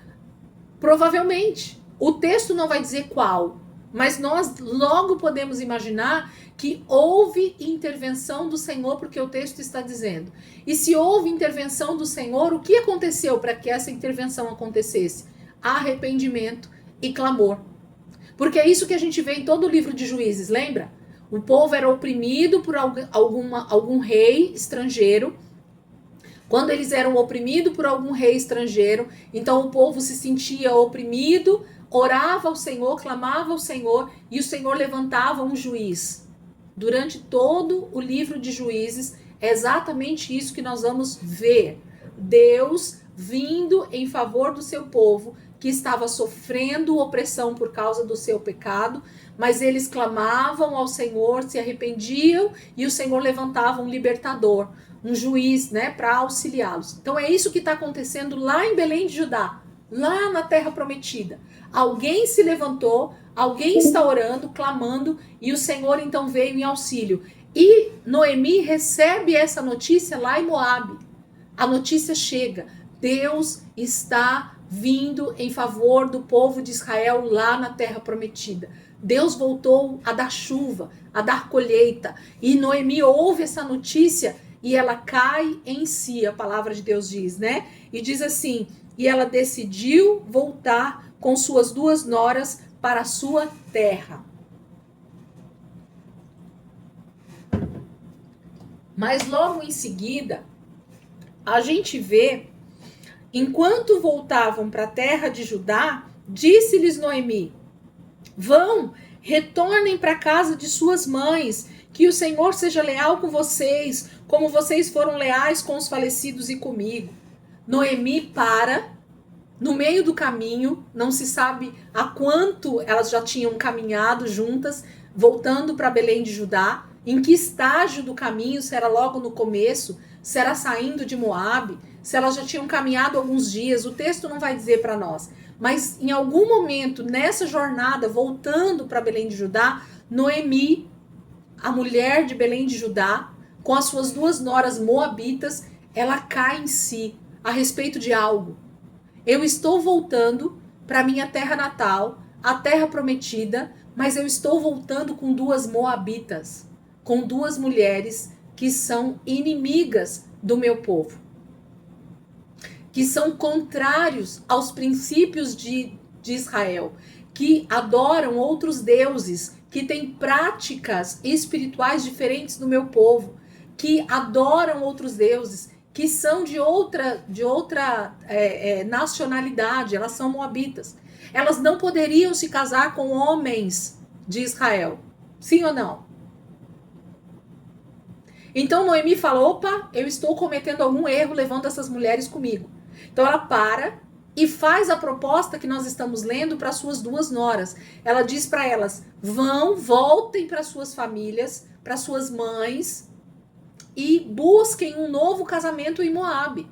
provavelmente. O texto não vai dizer qual, mas nós logo podemos imaginar que houve intervenção do Senhor, porque o texto está dizendo. E se houve intervenção do Senhor, o que aconteceu para que essa intervenção acontecesse? Arrependimento e clamor. Porque é isso que a gente vê em todo o livro de Juízes, lembra? O povo era oprimido por algum rei estrangeiro. Quando eles eram oprimidos por algum rei estrangeiro, então o povo se sentia oprimido, orava ao Senhor, clamava ao Senhor, e o Senhor levantava um juiz. Durante todo o livro de Juízes, é exatamente isso que nós vamos ver. Deus vindo em favor do seu povo, que estava sofrendo opressão por causa do seu pecado, mas eles clamavam ao Senhor, se arrependiam, e o Senhor levantava um libertador, um juiz, né, para auxiliá-los. Então é isso que está acontecendo lá em Belém de Judá, lá na terra prometida. Alguém se levantou, alguém está orando, clamando, e o Senhor então veio em auxílio. E Noemi recebe essa notícia lá em Moabe. A notícia chega, Deus está vindo em favor do povo de Israel lá na terra prometida. Deus voltou a dar chuva, a dar colheita. E Noemi ouve essa notícia e ela cai em si, a palavra de Deus diz, né? E diz assim, e ela decidiu voltar com suas 2 noras para a sua terra. Mas logo em seguida, a gente vê, enquanto voltavam para a terra de Judá, disse-lhes Noemi, vão, retornem para a casa de suas mães, que o Senhor seja leal com vocês, como vocês foram leais com os falecidos e comigo. Noemi para, no meio do caminho, não se sabe a quanto elas já tinham caminhado juntas, voltando para Belém de Judá, em que estágio do caminho, se era logo no começo, se era saindo de Moabe, se elas já tinham caminhado alguns dias, o texto não vai dizer para nós. Mas em algum momento, nessa jornada, voltando para Belém de Judá, Noemi, a mulher de Belém de Judá, com as suas 2 noras moabitas, ela cai em si a respeito de algo. Eu estou voltando para minha terra natal, a terra prometida, mas eu estou voltando com 2 moabitas, com 2 mulheres que são inimigas do meu povo. que são contrários aos princípios de Israel, que adoram outros deuses, que têm práticas espirituais diferentes do meu povo, que adoram outros deuses, que são de outra nacionalidade, elas são moabitas. Elas não poderiam se casar com homens de Israel. Sim ou não? Então Noemi fala, opa, eu estou cometendo algum erro levando essas mulheres comigo. Então ela para e faz a proposta que nós estamos lendo para suas duas noras. Ela diz para elas, voltem para suas famílias, para suas mães e busquem um novo casamento em Moabe.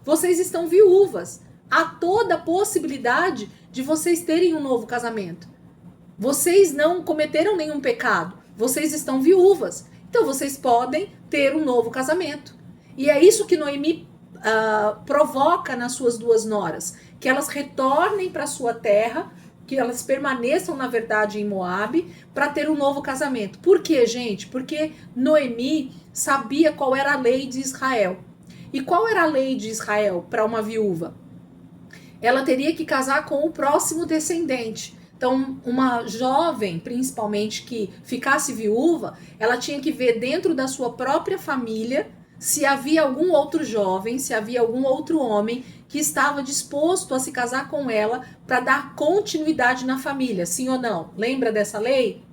Vocês estão viúvas. Há toda a possibilidade de vocês terem um novo casamento. Vocês não cometeram nenhum pecado. Vocês estão viúvas. Então vocês podem ter um novo casamento. E é isso que Noemi provoca nas suas duas noras. Que elas retornem para sua terra, que elas permaneçam, na verdade, em Moabe, para ter um novo casamento. Por quê, gente? Porque Noemi sabia qual era a lei de Israel. E qual era a lei de Israel para uma viúva? Ela teria que casar com o próximo descendente. Então, uma jovem, principalmente, que ficasse viúva, ela tinha que ver dentro da sua própria família se havia algum outro jovem, se havia algum outro homem que estava disposto a se casar com ela para dar continuidade na família, sim ou não? Lembra dessa lei?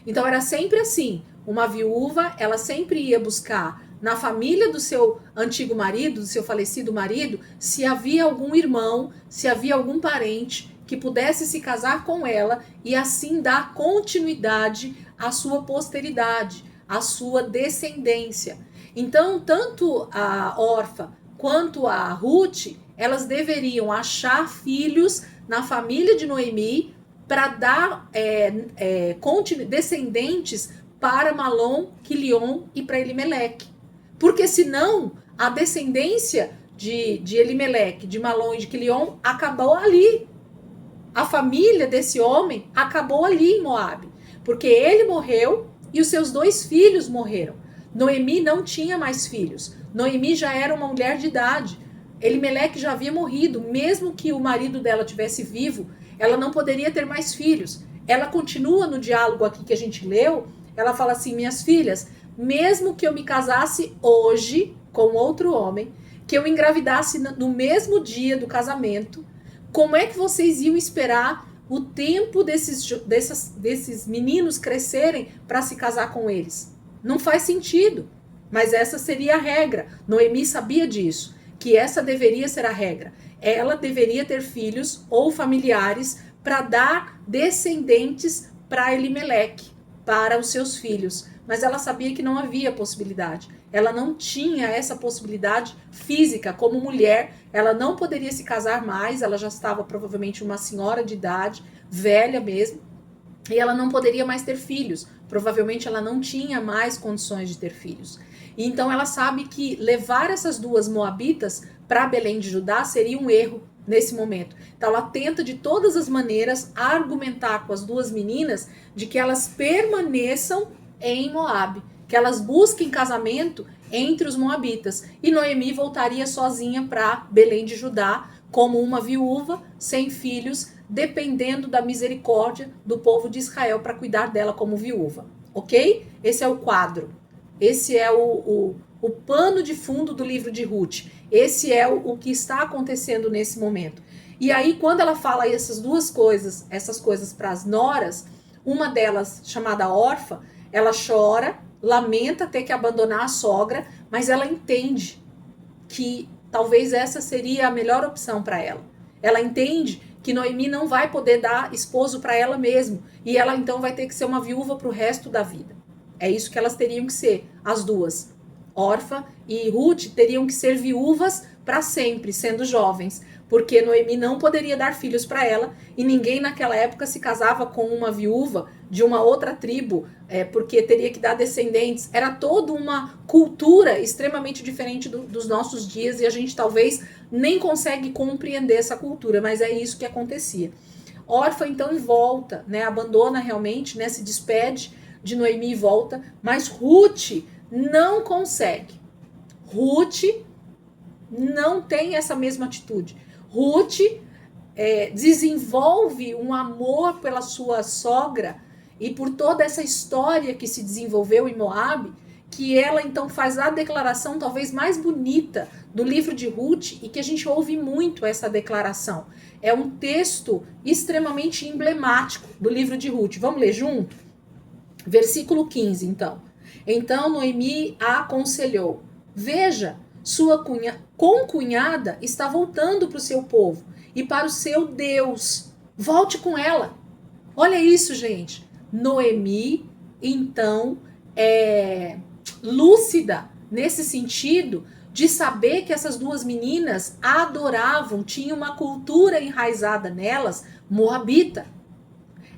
Então, era sempre assim. Uma viúva, ela sempre ia buscar na família do seu antigo marido, do seu falecido marido, se havia algum irmão, se havia algum parente que pudesse se casar com ela e assim dar continuidade à sua posteridade, à sua descendência. Então, tanto a Orfa quanto a Ruth, elas deveriam achar filhos na família de Noemi para dar descendentes para Malom, Quilion e para Elimeleque. Porque senão a descendência de Elimeleque, de Malom e de Quilion acabou ali. A família desse homem acabou ali em Moabe. Porque ele morreu e os seus 2 filhos morreram. Noemi não tinha mais filhos. Noemi já era uma mulher de idade. Elimeleque já havia morrido. Mesmo que o marido dela tivesse vivo, ela não poderia ter mais filhos. Ela continua no diálogo aqui que a gente leu. Ela fala assim, minhas filhas, mesmo que eu me casasse hoje com outro homem, que eu engravidasse no mesmo dia do casamento, como é que vocês iam esperar o tempo desses meninos crescerem para se casar com eles? Não faz sentido. Mas essa seria a regra. Noemi sabia disso, que essa deveria ser a regra. Ela deveria ter filhos ou familiares para dar descendentes para Elimeleque, para os seus filhos. Mas ela sabia que não havia possibilidade. Ela não tinha essa possibilidade física. Como mulher, ela não poderia se casar mais. Ela já estava provavelmente uma senhora de idade, velha mesmo. E ela não poderia mais ter filhos. Provavelmente ela não tinha mais condições de ter filhos. E então ela sabe que levar essas 2 moabitas para Belém de Judá seria um erro nesse momento. Então ela tenta de todas as maneiras argumentar com as 2 meninas de que elas permaneçam em Moabe, que elas busquem casamento entre os moabitas. E Noemi voltaria sozinha para Belém de Judá como uma viúva, sem filhos, dependendo da misericórdia do povo de Israel para cuidar dela como viúva, ok? Esse é o quadro. Esse é o pano de fundo do livro de Ruth. Esse é o que está acontecendo nesse momento. E aí, quando ela fala essas coisas para as noras, uma delas, chamada Orfa, ela chora, lamenta ter que abandonar a sogra, mas ela entende que talvez essa seria a melhor opção para ela. Ela entende que Noemi não vai poder dar esposo para ela mesma, e ela então vai ter que ser uma viúva para o resto da vida. É isso que elas teriam que ser, as duas. Orfa e Ruth teriam que ser viúvas para sempre, sendo jovens, porque Noemi não poderia dar filhos para ela, e ninguém naquela época se casava com uma viúva de uma outra tribo, porque teria que dar descendentes. Era toda uma cultura extremamente diferente dos nossos dias, e a gente talvez nem consegue compreender essa cultura, mas é isso que acontecia. Orfa então volta, né, abandona realmente, né, se despede de Noemi e volta, mas Ruth não consegue. Ruth não tem essa mesma atitude. Ruth desenvolve um amor pela sua sogra e por toda essa história que se desenvolveu em Moabe, que ela então faz a declaração talvez mais bonita do livro de Ruth e que a gente ouve muito essa declaração. É um texto extremamente emblemático do livro de Ruth. Vamos ler junto? Versículo 15, então. Então Noemi a aconselhou: veja, sua concunhada está voltando para o seu povo e para o seu Deus. Volte com ela. Olha isso, gente. Noemi, então, lúcida nesse sentido de saber que essas duas meninas adoravam, tinham uma cultura enraizada nelas, moabita.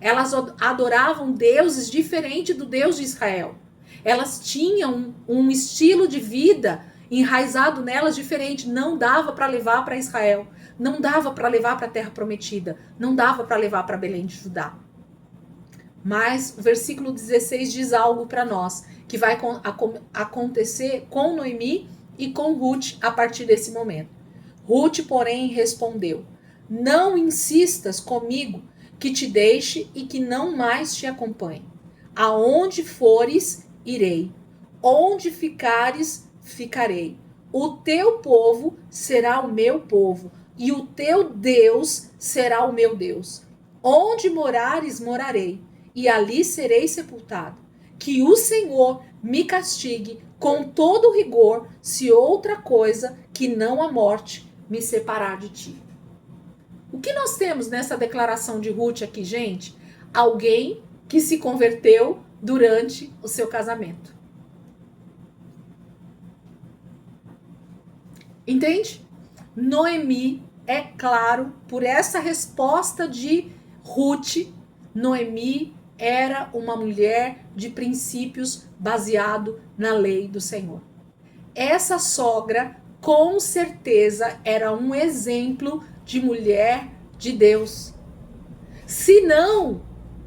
Elas adoravam deuses diferentes do Deus de Israel. Elas tinham um estilo de vida enraizado nelas diferente. Não dava para levar para Israel. Não dava para levar para a Terra Prometida. Não dava para levar para Belém de Judá. Mas o versículo 16 diz algo para nós, que vai acontecer com Noemi e com Ruth a partir desse momento. Ruth, porém, respondeu: não insistas comigo que te deixe e que não mais te acompanhe. Aonde fores, irei. Onde ficares, ficarei. O teu povo será o meu povo, e o teu Deus será o meu Deus. Onde morares, morarei, e ali serei sepultado. Que o Senhor me castigue com todo rigor, se outra coisa que não a morte me separar de ti. O que nós temos nessa declaração de Ruth aqui, gente? Alguém que se converteu durante o seu casamento. Entende? Noemi, é claro, por essa resposta de Ruth, Noemi era uma mulher de princípios baseado na lei do Senhor. Essa sogra, com certeza, era um exemplo de mulher de Deus. Se não,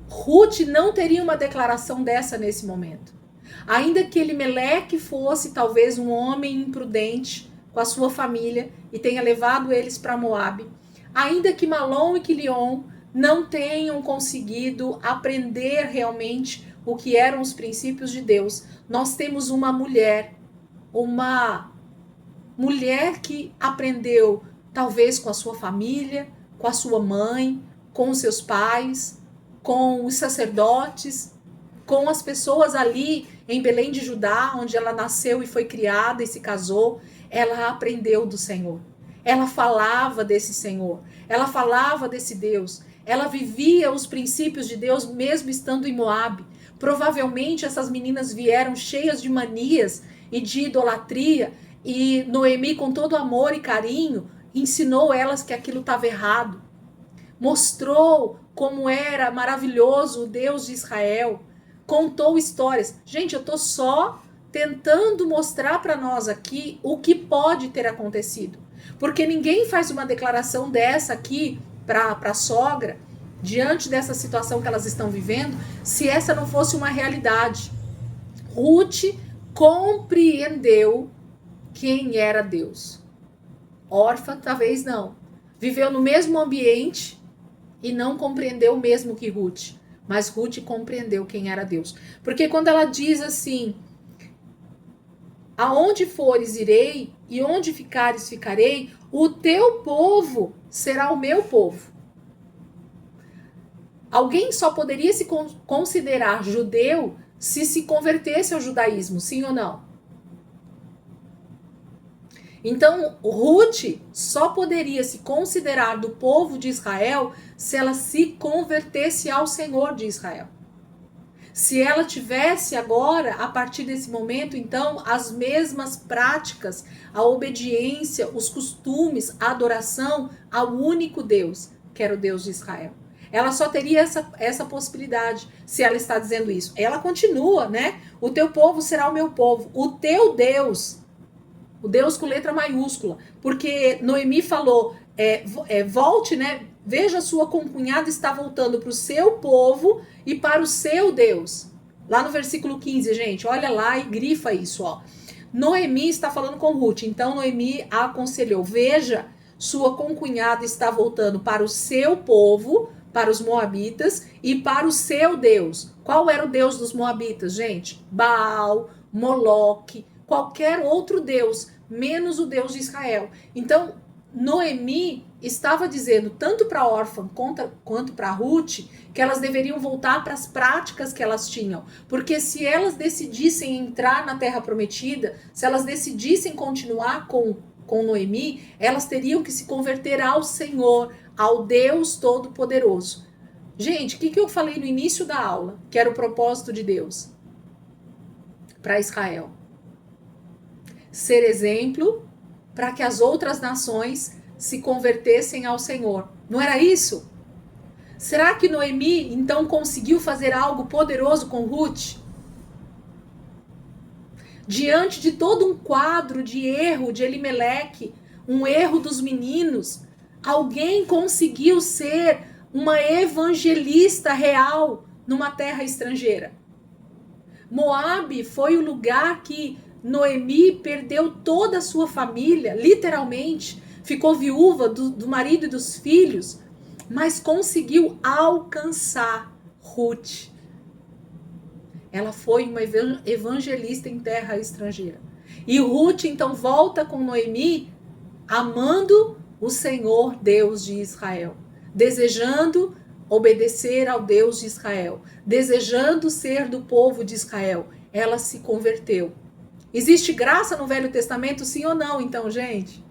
Ruth não teria uma declaração dessa nesse momento. Ainda que Elimeleque fosse talvez um homem imprudente com a sua família e tenha levado eles para Moabe, ainda que Malom e Quilion não tenham conseguido aprender realmente o que eram os princípios de Deus, nós temos uma mulher que aprendeu talvez com a sua família, com a sua mãe, com os seus pais, com os sacerdotes, com as pessoas ali em Belém de Judá, onde ela nasceu e foi criada e se casou. Ela aprendeu do Senhor. Ela falava desse Senhor. Ela falava desse Deus. Ela vivia os princípios de Deus mesmo estando em Moabe. Provavelmente essas meninas vieram cheias de manias e de idolatria, e Noemi, com todo amor e carinho, ensinou elas que aquilo estava errado. Mostrou como era maravilhoso o Deus de Israel. Contou histórias. Gente, eu estou só tentando mostrar para nós aqui o que pode ter acontecido. Porque ninguém faz uma declaração dessa aqui para a sogra, diante dessa situação que elas estão vivendo, se essa não fosse uma realidade. Ruth compreendeu quem era Deus. Orfa, talvez não. Viveu no mesmo ambiente e não compreendeu o mesmo que Ruth. Mas Ruth compreendeu quem era Deus. Porque quando ela diz assim: aonde fores irei e onde ficares ficarei, o teu povo será o meu povo. Alguém só poderia se considerar judeu se convertesse ao judaísmo, sim ou não? Então, Ruth só poderia se considerar do povo de Israel se ela se convertesse ao Senhor de Israel. Se ela tivesse agora, a partir desse momento, então, as mesmas práticas, a obediência, os costumes, a adoração ao único Deus, que era o Deus de Israel. Ela só teria essa possibilidade, se ela está dizendo isso. Ela continua, né? O teu povo será o meu povo. O teu Deus, o Deus com letra maiúscula. Porque Noemi falou, volte, né? Veja, sua concunhada está voltando para o seu povo e para o seu Deus. Lá no versículo 15, gente, olha lá e grifa isso, ó. Noemi está falando com Ruth. Então Noemi a aconselhou: veja, sua concunhada está voltando para o seu povo, para os moabitas e para o seu Deus. Qual era o Deus dos moabitas, gente? Baal, Moloque, qualquer outro Deus, menos o Deus de Israel. Então Noemi estava dizendo tanto para a órfã quanto para Ruth que elas deveriam voltar para as práticas que elas tinham, porque se elas decidissem entrar na terra prometida, se elas decidissem continuar com Noemi, elas teriam que se converter ao Senhor, ao Deus Todo-Poderoso. Gente, o que eu falei no início da aula, que era o propósito de Deus para Israel? Ser exemplo para que as outras nações se convertessem ao Senhor. Não era isso? Será que Noemi, então, conseguiu fazer algo poderoso com Ruth? Diante de todo um quadro de erro de Elimeleque, um erro dos meninos, alguém conseguiu ser uma evangelista real numa terra estrangeira. Moabe foi o lugar que Noemi perdeu toda a sua família, literalmente, ficou viúva do marido e dos filhos, mas conseguiu alcançar Ruth. Ela foi uma evangelista em terra estrangeira. E Ruth então volta com Noemi, amando o Senhor Deus de Israel, desejando obedecer ao Deus de Israel, desejando ser do povo de Israel. Ela se converteu. Existe graça no Velho Testamento, sim ou não, então, gente?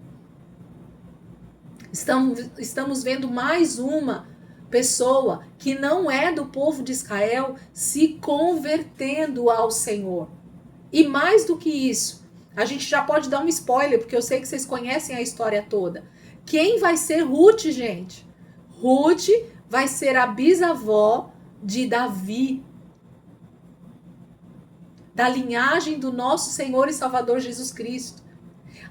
Estamos vendo mais uma pessoa que não é do povo de Israel se convertendo ao Senhor. E mais do que isso, a gente já pode dar um spoiler, porque eu sei que vocês conhecem a história toda. Quem vai ser Ruth, gente? Ruth vai ser a bisavó de Davi, da linhagem do nosso Senhor e Salvador Jesus Cristo.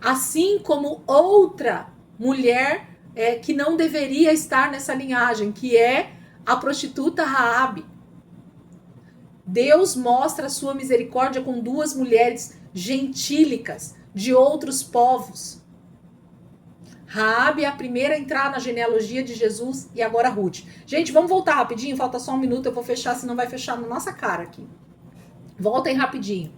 Assim como outra mulher que não deveria estar nessa linhagem, que é a prostituta Raabe. Deus mostra a sua misericórdia com duas mulheres gentílicas de outros povos. Raabe é a primeira a entrar na genealogia de Jesus e agora Ruth. Gente, vamos voltar rapidinho, falta só um minuto, eu vou fechar, senão vai fechar na nossa cara aqui. Voltem rapidinho.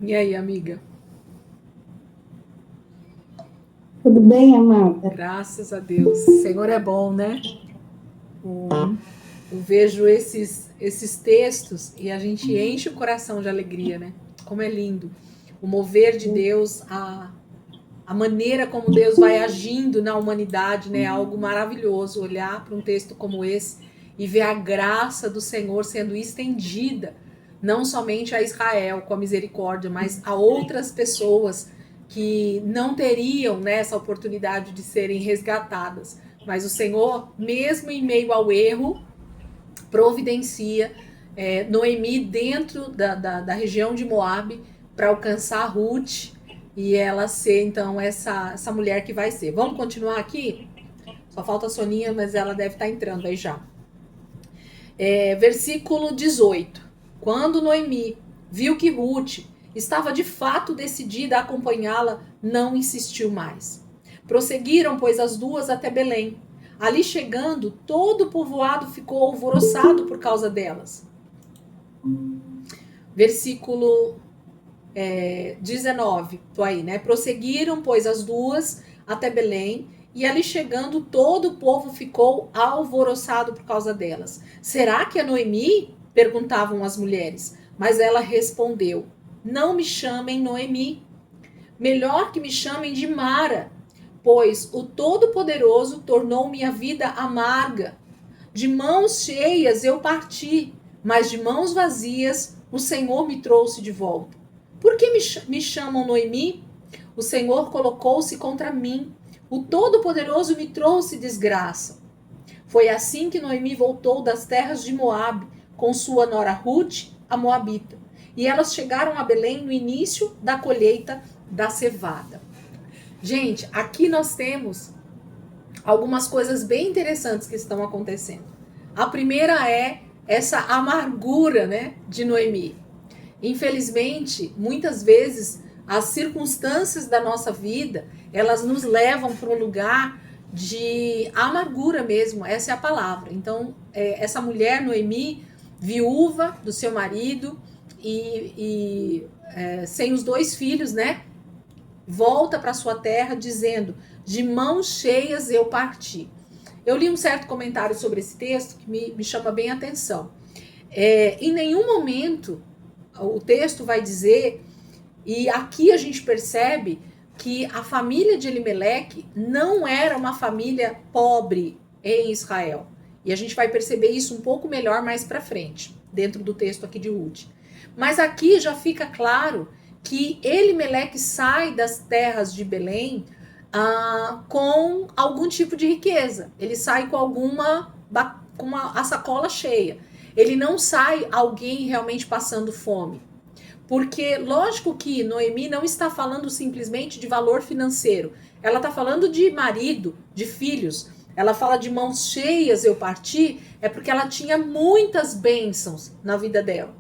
E aí, amiga? Tudo bem, amada? Graças a Deus. O Senhor é bom, né? Eu vejo esses textos e a gente enche o coração de alegria, né? Como é lindo. O mover de Deus, a maneira como Deus vai agindo na humanidade, né? É algo maravilhoso olhar para um texto como esse e ver a graça do Senhor sendo estendida, não somente a Israel com a misericórdia, mas a outras pessoas que não teriam, né, essa oportunidade de serem resgatadas. Mas o Senhor, mesmo em meio ao erro, providencia Noemi dentro da região de Moabe para alcançar Ruth e ela ser, então, essa mulher que vai ser. Vamos continuar aqui? Só falta a Soninha, mas ela deve estar entrando aí já. Versículo 18. Quando Noemi viu que Ruth estava de fato decidida a acompanhá-la, não insistiu mais. Prosseguiram, pois, as duas até Belém. Ali chegando, todo o povoado ficou alvoroçado por causa delas. Versículo 19, tô aí, né? Prosseguiram, pois, as duas até Belém, e ali chegando, todo o povo ficou alvoroçado por causa delas. Será que é Noemi? Perguntavam as mulheres. Mas ela respondeu: não me chamem Noemi, melhor que me chamem de Mara, pois o Todo-Poderoso tornou minha vida amarga. De mãos cheias eu parti, mas de mãos vazias o Senhor me trouxe de volta. Por que me chamam Noemi? O Senhor colocou-se contra mim. O Todo-Poderoso me trouxe desgraça. Foi assim que Noemi voltou das terras de Moabe, com sua nora Ruth, a Moabita. E elas chegaram a Belém no início da colheita da cevada. Gente, aqui nós temos algumas coisas bem interessantes que estão acontecendo. A primeira é essa amargura, né, de Noemi. Infelizmente, muitas vezes, as circunstâncias da nossa vida, elas nos levam para um lugar de amargura mesmo, essa é a palavra. Então, essa mulher, Noemi, viúva do seu marido e sem os 2 filhos, né, volta para sua terra dizendo: de mãos cheias eu parti. Eu li um certo comentário sobre esse texto que me chama bem a atenção. Em nenhum momento o texto vai dizer, e aqui a gente percebe que a família de Elimeleque não era uma família pobre em Israel. E a gente vai perceber isso um pouco melhor mais para frente, dentro do texto aqui de Ruth. Mas aqui já fica claro que Elimeleque sai das terras de Belém com algum tipo de riqueza. Ele sai com a sacola cheia. Ele não sai alguém realmente passando fome. Porque, lógico que Noemi não está falando simplesmente de valor financeiro. Ela está falando de marido, de filhos. Ela fala de mãos cheias eu parti, é porque ela tinha muitas bênçãos na vida dela.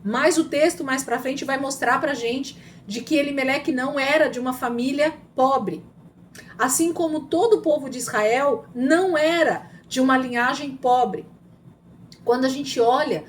Mas o texto mais para frente vai mostrar para a gente de que Elimeleque não era de uma família pobre. Assim como todo o povo de Israel não era de uma linhagem pobre. Quando a gente olha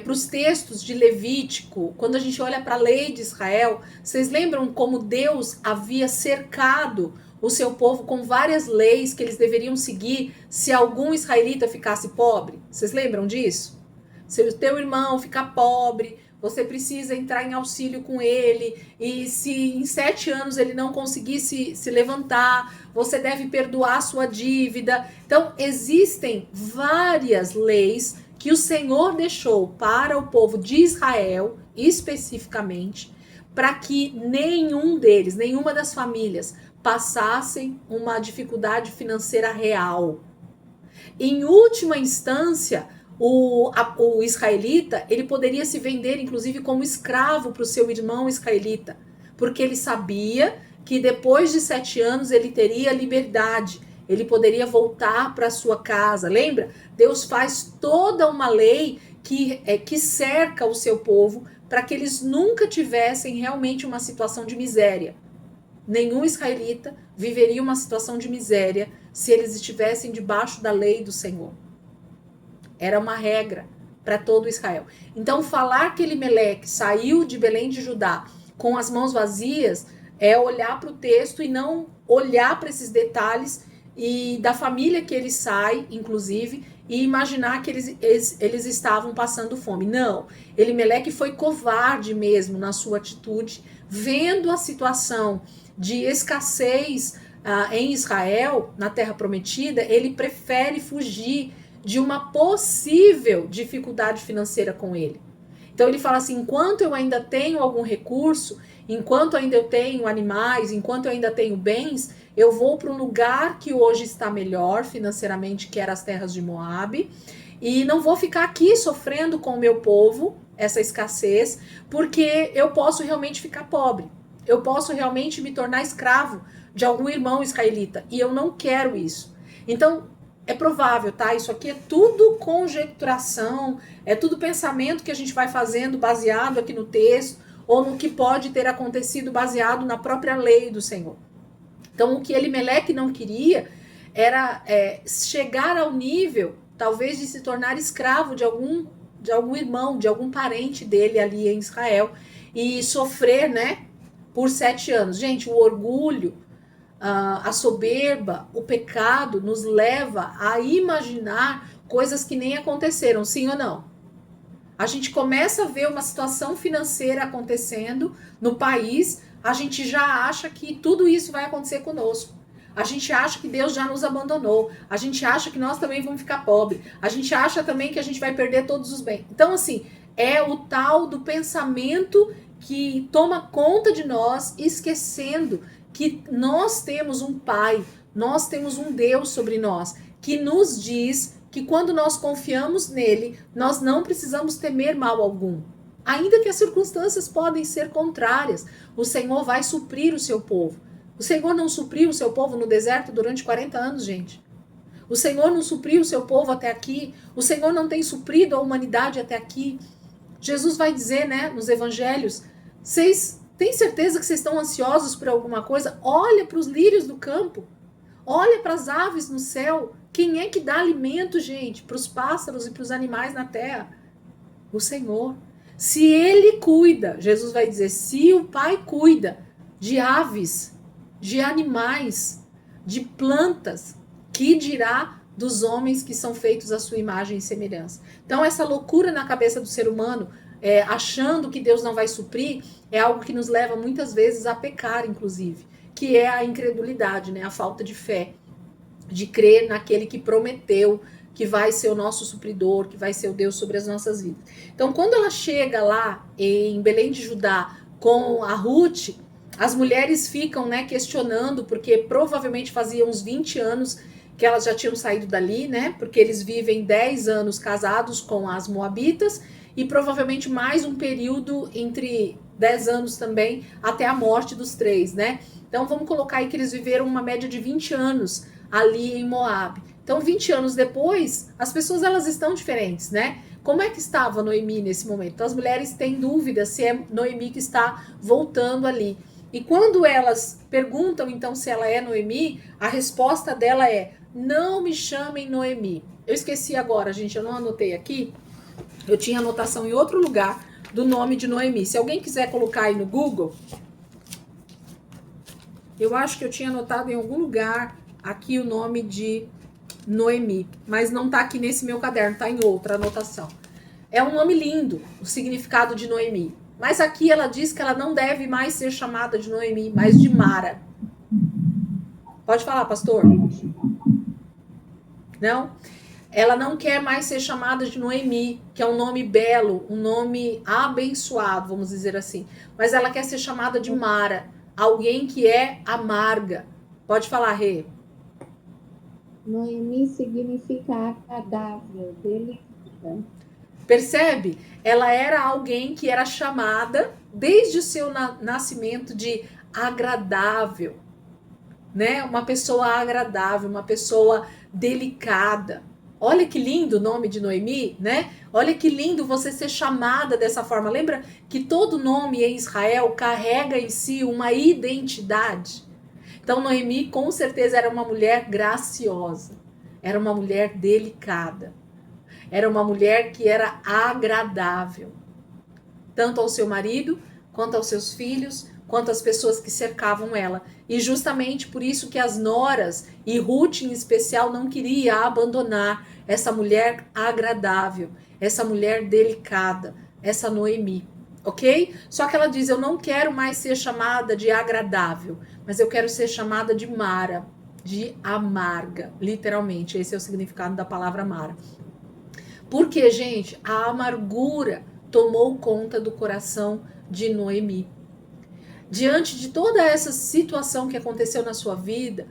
para os textos de Levítico, quando a gente olha para a lei de Israel, vocês lembram como Deus havia cercado o seu povo com várias leis que eles deveriam seguir se algum israelita ficasse pobre? Vocês lembram disso? Se o teu irmão ficar pobre, você precisa entrar em auxílio com ele, e se em 7 anos ele não conseguir se levantar, você deve perdoar a sua dívida. Então, existem várias leis que o Senhor deixou para o povo de Israel, especificamente, para que nenhum deles, nenhuma das famílias, passassem uma dificuldade financeira real. Em última instância, o israelita, ele poderia se vender, inclusive, como escravo para o seu irmão israelita, porque ele sabia que depois de 7 anos ele teria liberdade, ele poderia voltar para sua casa. Lembra? Deus faz toda uma lei que cerca o seu povo para que eles nunca tivessem realmente uma situação de miséria. Nenhum israelita viveria uma situação de miséria se eles estivessem debaixo da lei do Senhor. Era uma regra para todo Israel. Então, falar que Elimeleque saiu de Belém de Judá com as mãos vazias é olhar para o texto e não olhar para esses detalhes e da família que ele sai, inclusive, e imaginar que eles estavam passando fome. Não, Elimeleque foi covarde mesmo na sua atitude, vendo a situação de escassez em Israel, na Terra Prometida, ele prefere fugir de uma possível dificuldade financeira com ele. Então ele fala assim, enquanto eu ainda tenho algum recurso, enquanto ainda eu tenho animais, enquanto eu ainda tenho bens, eu vou para um lugar que hoje está melhor financeiramente, que era as terras de Moabe, e não vou ficar aqui sofrendo com o meu povo, essa escassez, porque eu posso realmente ficar pobre. Eu posso realmente me tornar escravo de algum irmão israelita, e eu não quero isso. Então, é provável, tá? Isso aqui é tudo conjecturação, é tudo pensamento que a gente vai fazendo baseado aqui no texto, ou no que pode ter acontecido baseado na própria lei do Senhor. Então, o que Elimeleque não queria era chegar ao nível, talvez, de se tornar escravo de algum irmão, de algum parente dele ali em Israel. e sofrer, né, por 7 anos. Gente, o orgulho, a soberba, o pecado nos leva a imaginar coisas que nem aconteceram, sim ou não? A gente começa a ver uma situação financeira acontecendo no país, a gente já acha que tudo isso vai acontecer conosco. A gente acha que Deus já nos abandonou. A gente acha que nós também vamos ficar pobres. A gente acha também que a gente vai perder todos os bens. Então, assim, é o tal do pensamento que toma conta de nós, esquecendo que nós temos um Pai, nós temos um Deus sobre nós, que nos diz que quando nós confiamos nele, nós não precisamos temer mal algum. Ainda que as circunstâncias podem ser contrárias, o Senhor vai suprir o seu povo. O Senhor não supriu o seu povo no deserto durante 40 anos, gente. O Senhor não supriu o seu povo até aqui. O Senhor não tem suprido a humanidade até aqui. Jesus vai dizer, né, nos evangelhos, vocês têm certeza que vocês estão ansiosos por alguma coisa? Olha para os lírios do campo. Olha para as aves no céu. Quem é que dá alimento, gente, para os pássaros e para os animais na terra? O Senhor. Se Ele cuida, Jesus vai dizer, se o Pai cuida de aves, de animais, de plantas, que dirá dos homens que são feitos à sua imagem e semelhança. Então, essa loucura na cabeça do ser humano, achando que Deus não vai suprir, é algo que nos leva muitas vezes a pecar, inclusive, que é a incredulidade, né? A falta de fé, de crer naquele que prometeu que vai ser o nosso supridor, que vai ser o Deus sobre as nossas vidas. Então, quando ela chega lá em Belém de Judá com a Ruth, as mulheres ficam, né, questionando, porque provavelmente fazia uns 20 anos que elas já tinham saído dali, né, porque eles vivem 10 anos casados com as moabitas e provavelmente mais um período entre 10 anos também até a morte dos 3, né. Então vamos colocar aí que eles viveram uma média de 20 anos ali em Moab. Então 20 anos depois, as pessoas elas estão diferentes, né. Como é que estava Noemi nesse momento? Então as mulheres têm dúvida se é Noemi que está voltando ali. E quando elas perguntam, então, se ela é Noemi, a resposta dela é, não me chamem Noemi. Eu esqueci agora, gente, eu não anotei aqui. Eu tinha anotação em outro lugar do nome de Noemi. Se alguém quiser colocar aí no Google, eu acho que eu tinha anotado em algum lugar aqui o nome de Noemi, mas não tá aqui nesse meu caderno, tá em outra anotação. É um nome lindo, o significado de Noemi. Mas aqui ela diz que ela não deve mais ser chamada de Noemi, mas de Mara. Pode falar, pastor? Não? Ela não quer mais ser chamada de Noemi, que é um nome belo, um nome abençoado, vamos dizer assim. Mas ela quer ser chamada de Mara, alguém que é amarga. Pode falar, Rê. Noemi significa agradável, delicada. Percebe? Ela era alguém que era chamada desde o seu nascimento de agradável, né? Uma pessoa agradável, uma pessoa delicada. Olha que lindo o nome de Noemi, né? Olha que lindo você ser chamada dessa forma. Lembra que todo nome em Israel carrega em si uma identidade. Então Noemi com certeza era uma mulher graciosa, era uma mulher delicada. Era uma mulher que era agradável, tanto ao seu marido, quanto aos seus filhos, quanto às pessoas que cercavam ela. E justamente por isso que as noras, e Ruth em especial, não queria abandonar essa mulher agradável, essa mulher delicada, essa Noemi, ok? Só que ela diz, eu não quero mais ser chamada de agradável, mas eu quero ser chamada de Mara, de amarga, literalmente, esse é o significado da palavra Mara. Porque, gente, a amargura tomou conta do coração de Noemi. Diante de toda essa situação que aconteceu na sua vida,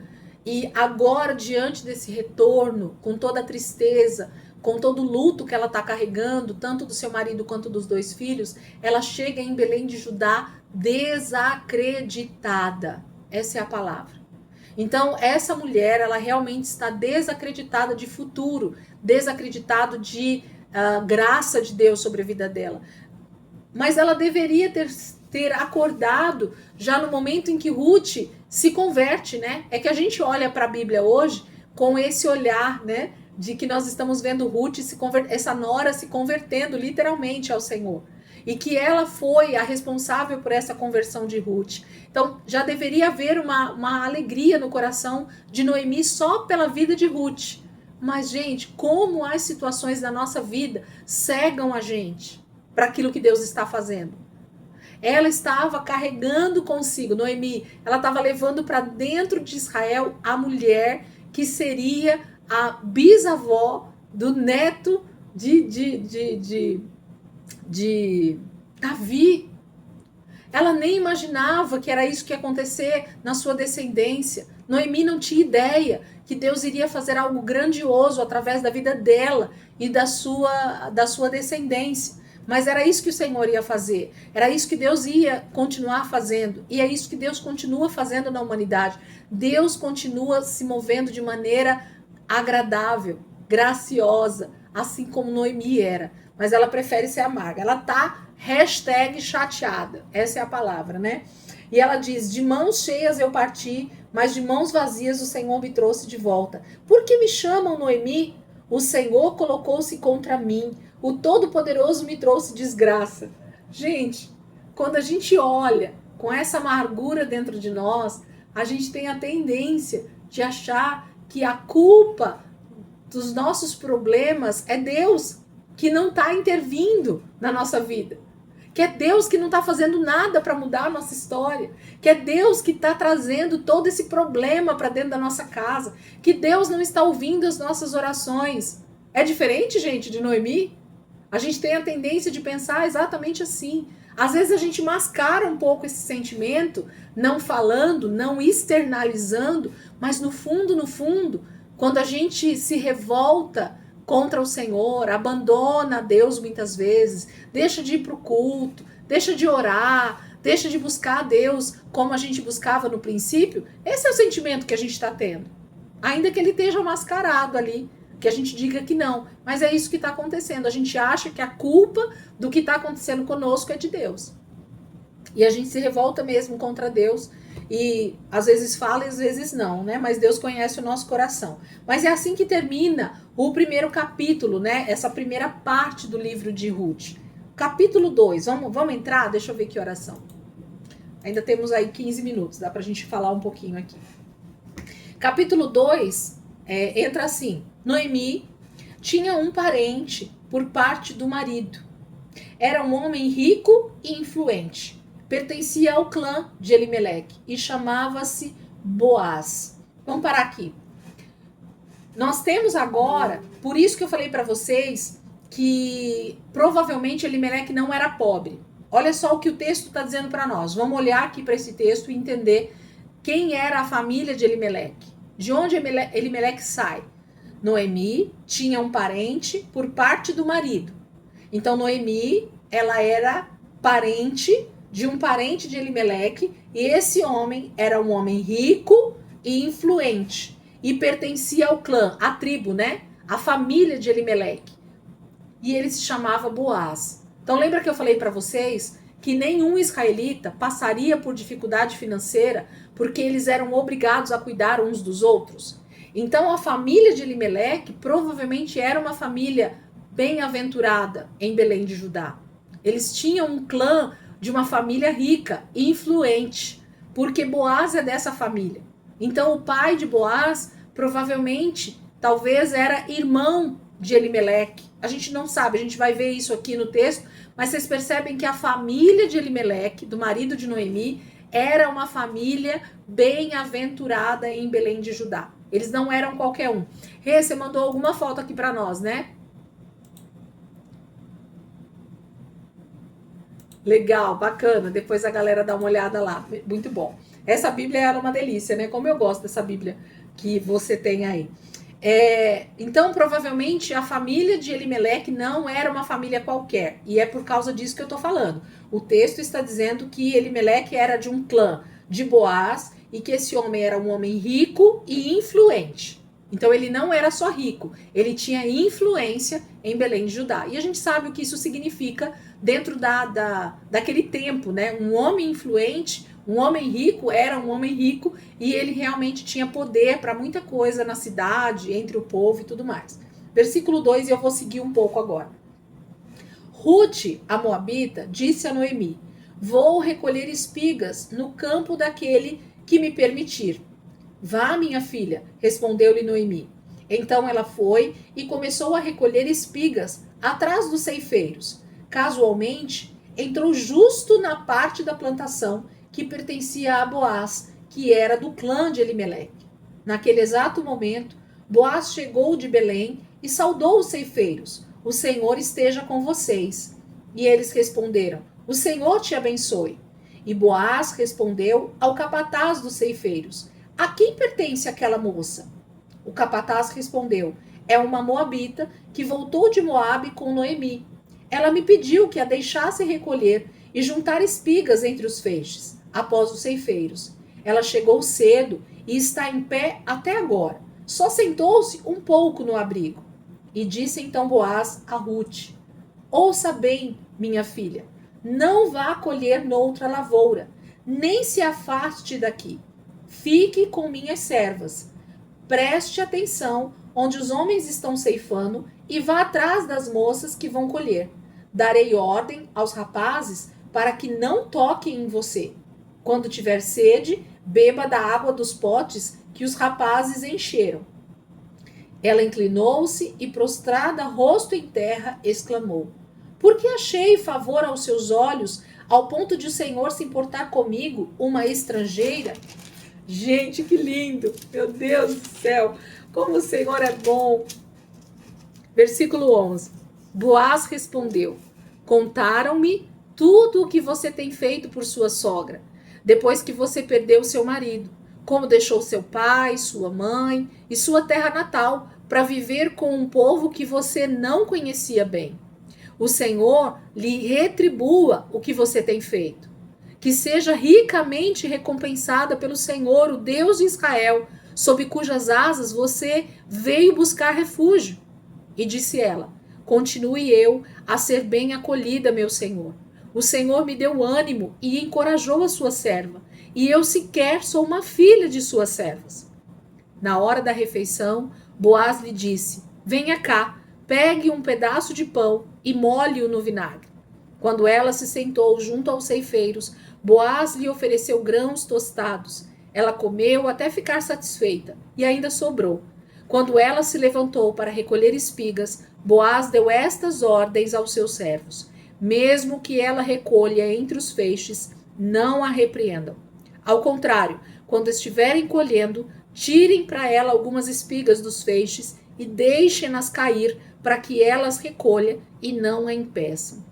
e agora diante desse retorno, com toda a tristeza, com todo o luto que ela está carregando, tanto do seu marido quanto dos 2 filhos, ela chega em Belém de Judá desacreditada. Essa é a palavra. Então, essa mulher, ela realmente está desacreditada de futuro, desacreditado de graça de Deus sobre a vida dela. Mas ela deveria ter acordado já no momento em que Ruth se converte, né? É que a gente olha para a Bíblia hoje com esse olhar, né? De que nós estamos vendo Ruth, essa nora se convertendo literalmente ao Senhor. e que ela foi a responsável por essa conversão de Ruth. Então, já deveria haver uma alegria no coração de Noemi só pela vida de Ruth. Mas, gente, como as situações da nossa vida cegam a gente para aquilo que Deus está fazendo. Ela estava carregando consigo, Noemi, ela estava levando para dentro de Israel a mulher que seria a bisavó do neto de Davi. Ela nem imaginava que era isso que ia acontecer na sua descendência. Noemi não tinha ideia que Deus iria fazer algo grandioso através da vida dela e da sua descendência. Mas era isso que o Senhor ia fazer. Era isso que Deus ia continuar fazendo. E é isso que Deus continua fazendo na humanidade. Deus continua se movendo de maneira agradável, graciosa, assim como Noemi era. Mas ela prefere ser amarga. Ela tá #chateada. Essa é a palavra, né? E ela diz, de mãos cheias eu parti, mas de mãos vazias o Senhor me trouxe de volta. Por que me chamam Noemi? O Senhor colocou-se contra mim. O Todo-Poderoso me trouxe desgraça. Gente, quando a gente olha com essa amargura dentro de nós, a gente tem a tendência de achar que a culpa dos nossos problemas é Deus que não está intervindo na nossa vida. Que é Deus que não está fazendo nada para mudar a nossa história. Que é Deus que está trazendo todo esse problema para dentro da nossa casa. Que Deus não está ouvindo as nossas orações. É diferente, gente, de Noemi? A gente tem a tendência de pensar exatamente assim. Às vezes a gente mascara um pouco esse sentimento, não falando, não externalizando, mas no fundo, quando a gente se revolta contra o Senhor, abandona Deus muitas vezes, deixa de ir para o culto, deixa de orar, deixa de buscar a Deus como a gente buscava no princípio, esse é o sentimento que a gente está tendo. Ainda que ele esteja mascarado ali, que a gente diga que não, mas é isso que está acontecendo. A gente acha que a culpa do que está acontecendo conosco é de Deus. E a gente se revolta mesmo contra Deus e às vezes fala e às vezes não, né? Mas Deus conhece o nosso coração. Mas é assim que termina o primeiro capítulo, né? Essa primeira parte do livro de Ruth. Capítulo 2, vamos entrar? Deixa eu ver que oração. Ainda temos aí 15 minutos, dá pra gente falar um pouquinho aqui. Capítulo 2 entra assim. Noemi tinha um parente por parte do marido. Era um homem rico e influente. Pertencia ao clã de Elimeleque e chamava-se Boaz. Vamos parar aqui. Nós temos agora, por isso que eu falei para vocês que provavelmente Elimeleque não era pobre. Olha só o que o texto está dizendo para nós. Vamos olhar aqui para esse texto e entender quem era a família de Elimeleque. De onde Elimeleque sai? Noemi tinha um parente por parte do marido. Então, Noemi, ela era parente de um parente de Elimeleque, e esse homem era um homem rico e influente, e pertencia ao clã, à tribo, né? A família de Elimeleque. E ele se chamava Boaz. Então, lembra que eu falei para vocês que nenhum israelita passaria por dificuldade financeira porque eles eram obrigados a cuidar uns dos outros? Então, a família de Elimeleque provavelmente era uma família bem-aventurada em Belém de Judá. Eles tinham um clã de uma família rica e influente, porque Boaz é dessa família. Então, o pai de Boaz provavelmente, talvez era irmão de Elimeleque. A gente não sabe, a gente vai ver isso aqui no texto, mas vocês percebem que a família de Elimeleque, do marido de Noemi, era uma família bem-aventurada em Belém de Judá. Eles não eram qualquer um. Rê, você mandou alguma foto aqui para nós, né? Legal, bacana. Depois a galera dá uma olhada lá. Muito bom. Essa Bíblia era uma delícia, né? Como eu gosto dessa Bíblia que você tem aí. Então, provavelmente, a família de Elimeleque não era uma família qualquer. E é por causa disso que eu tô falando. O texto está dizendo que Elimeleque era de um clã de Boaz e que esse homem era um homem rico e influente. Então, ele não era só rico, ele tinha influência em Belém de Judá. E a gente sabe o que isso significa dentro daquele tempo, né? Um homem influente, um homem rico era um homem rico e ele realmente tinha poder para muita coisa na cidade, entre o povo e tudo mais. Versículo 2, e eu vou seguir um pouco agora. Rute, a moabita, disse a Noemi: vou recolher espigas no campo daquele que me permitir. Vá, minha filha, respondeu-lhe Noemi. Então ela foi e começou a recolher espigas atrás dos ceifeiros. Casualmente, entrou justo na parte da plantação que pertencia a Boaz, que era do clã de Elimeleque. Naquele exato momento, Boaz chegou de Belém e saudou os ceifeiros: o Senhor esteja com vocês. E eles responderam: o Senhor te abençoe. E Boaz respondeu ao capataz dos ceifeiros: a quem pertence aquela moça? O capataz respondeu: é uma moabita que voltou de Moabe com Noemi. Ela me pediu que a deixasse recolher e juntar espigas entre os feixes, após os ceifeiros. Ela chegou cedo e está em pé até agora. Só sentou-se um pouco no abrigo. E disse então Boaz a Rute: ouça bem, minha filha, não vá colher noutra lavoura, nem se afaste daqui. Fique com minhas servas. Preste atenção onde os homens estão ceifando e vá atrás das moças que vão colher. Darei ordem aos rapazes para que não toquem em você. Quando tiver sede, beba da água dos potes que os rapazes encheram. Ela inclinou-se e, prostrada, rosto em terra, exclamou: por que achei favor aos seus olhos, ao ponto de o Senhor se importar comigo, uma estrangeira? Gente, que lindo! Meu Deus do céu! Como o Senhor é bom! Versículo 11. Boaz respondeu: contaram-me tudo o que você tem feito por sua sogra, depois que você perdeu seu marido, como deixou seu pai, sua mãe e sua terra natal para viver com um povo que você não conhecia bem. O Senhor lhe retribua o que você tem feito. Que seja ricamente recompensada pelo Senhor, o Deus de Israel, sob cujas asas você veio buscar refúgio. E disse ela: continue eu a ser bem acolhida, meu Senhor. O Senhor me deu ânimo e encorajou a sua serva, e eu sequer sou uma filha de suas servas. Na hora da refeição, Boaz lhe disse: venha cá, pegue um pedaço de pão e molhe-o no vinagre. Quando ela se sentou junto aos ceifeiros, Boaz lhe ofereceu grãos tostados. Ela comeu até ficar satisfeita, e ainda sobrou. Quando ela se levantou para recolher espigas, Boaz deu estas ordens aos seus servos: mesmo que ela recolha entre os feixes, não a repreendam. Ao contrário, quando estiverem colhendo, tirem para ela algumas espigas dos feixes e deixem-nas cair, para que elas recolha e não a impeçam.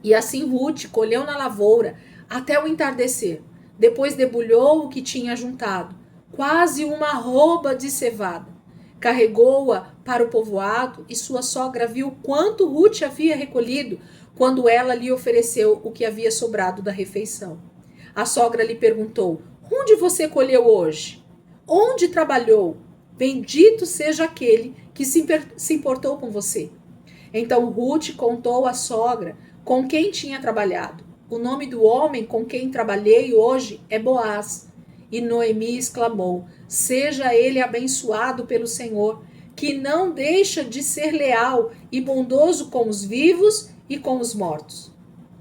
E assim Rute colheu na lavoura até o entardecer. Depois debulhou o que tinha juntado, quase uma arroba de cevada. Carregou-a para o povoado e sua sogra viu quanto Rute havia recolhido quando ela lhe ofereceu o que havia sobrado da refeição. A sogra lhe perguntou: onde você colheu hoje? Onde trabalhou? Bendito seja aquele que se importou com você. Então Rute contou à sogra com quem tinha trabalhado. O nome do homem com quem trabalhei hoje é Boaz. E Noemi exclamou: seja ele abençoado pelo Senhor, que não deixa de ser leal e bondoso com os vivos e com os mortos.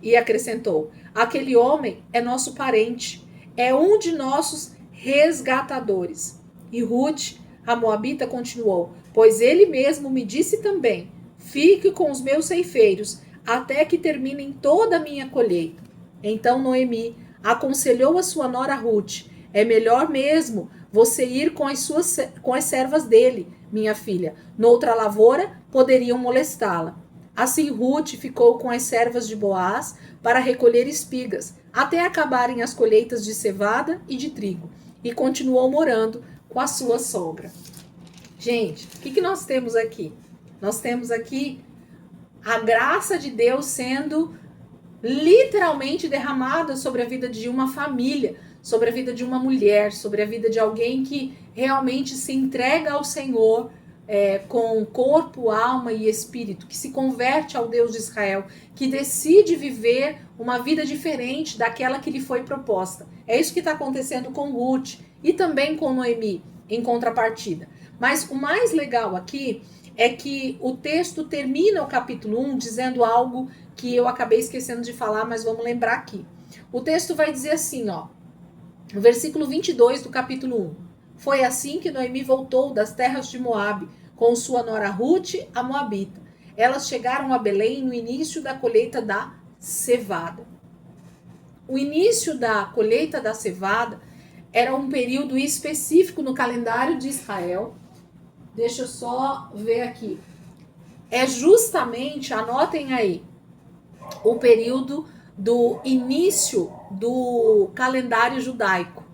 E acrescentou: aquele homem é nosso parente, é um de nossos resgatadores. E Rute, a moabita, continuou: pois ele mesmo me disse também: fique com os meus ceifeiros até que terminem toda a minha colheita. Então Noemi aconselhou a sua nora Rute: é melhor mesmo você ir com as servas dele, minha filha. Noutra lavoura poderiam molestá-la. Assim Rute ficou com as servas de Boaz para recolher espigas, até acabarem as colheitas de cevada e de trigo, e continuou morando com a sua sogra. Gente, o que nós temos aqui? Nós temos aqui a graça de Deus sendo literalmente derramada sobre a vida de uma família, sobre a vida de uma mulher, sobre a vida de alguém que realmente se entrega ao Senhor com corpo, alma e espírito, que se converte ao Deus de Israel, que decide viver uma vida diferente daquela que lhe foi proposta. É isso que está acontecendo com Rute e também com Noemi, em contrapartida. Mas o mais legal aqui é que o texto termina o capítulo 1 dizendo algo que eu acabei esquecendo de falar, mas vamos lembrar aqui. O texto vai dizer assim, ó, no versículo 22 do capítulo 1. Foi assim que Noemi voltou das terras de Moabe, com sua nora Ruth, a moabita. Elas chegaram a Belém no início da colheita da cevada. O início da colheita da cevada era um período específico no calendário de Israel. Deixa eu só ver aqui. É justamente, anotem aí, o período do início do calendário judaico.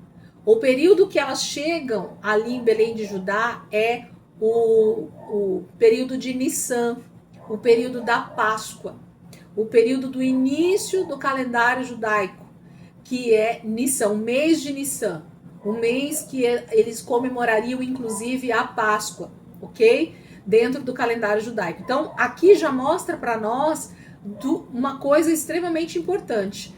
O período que elas chegam ali em Belém de Judá é o período de Nissan, o período da Páscoa, o período do início do calendário judaico, que é Nissan, o mês de Nissan, o mês que eles comemorariam inclusive a Páscoa, ok? Dentro do calendário judaico. Então, aqui já mostra para nós uma coisa extremamente importante.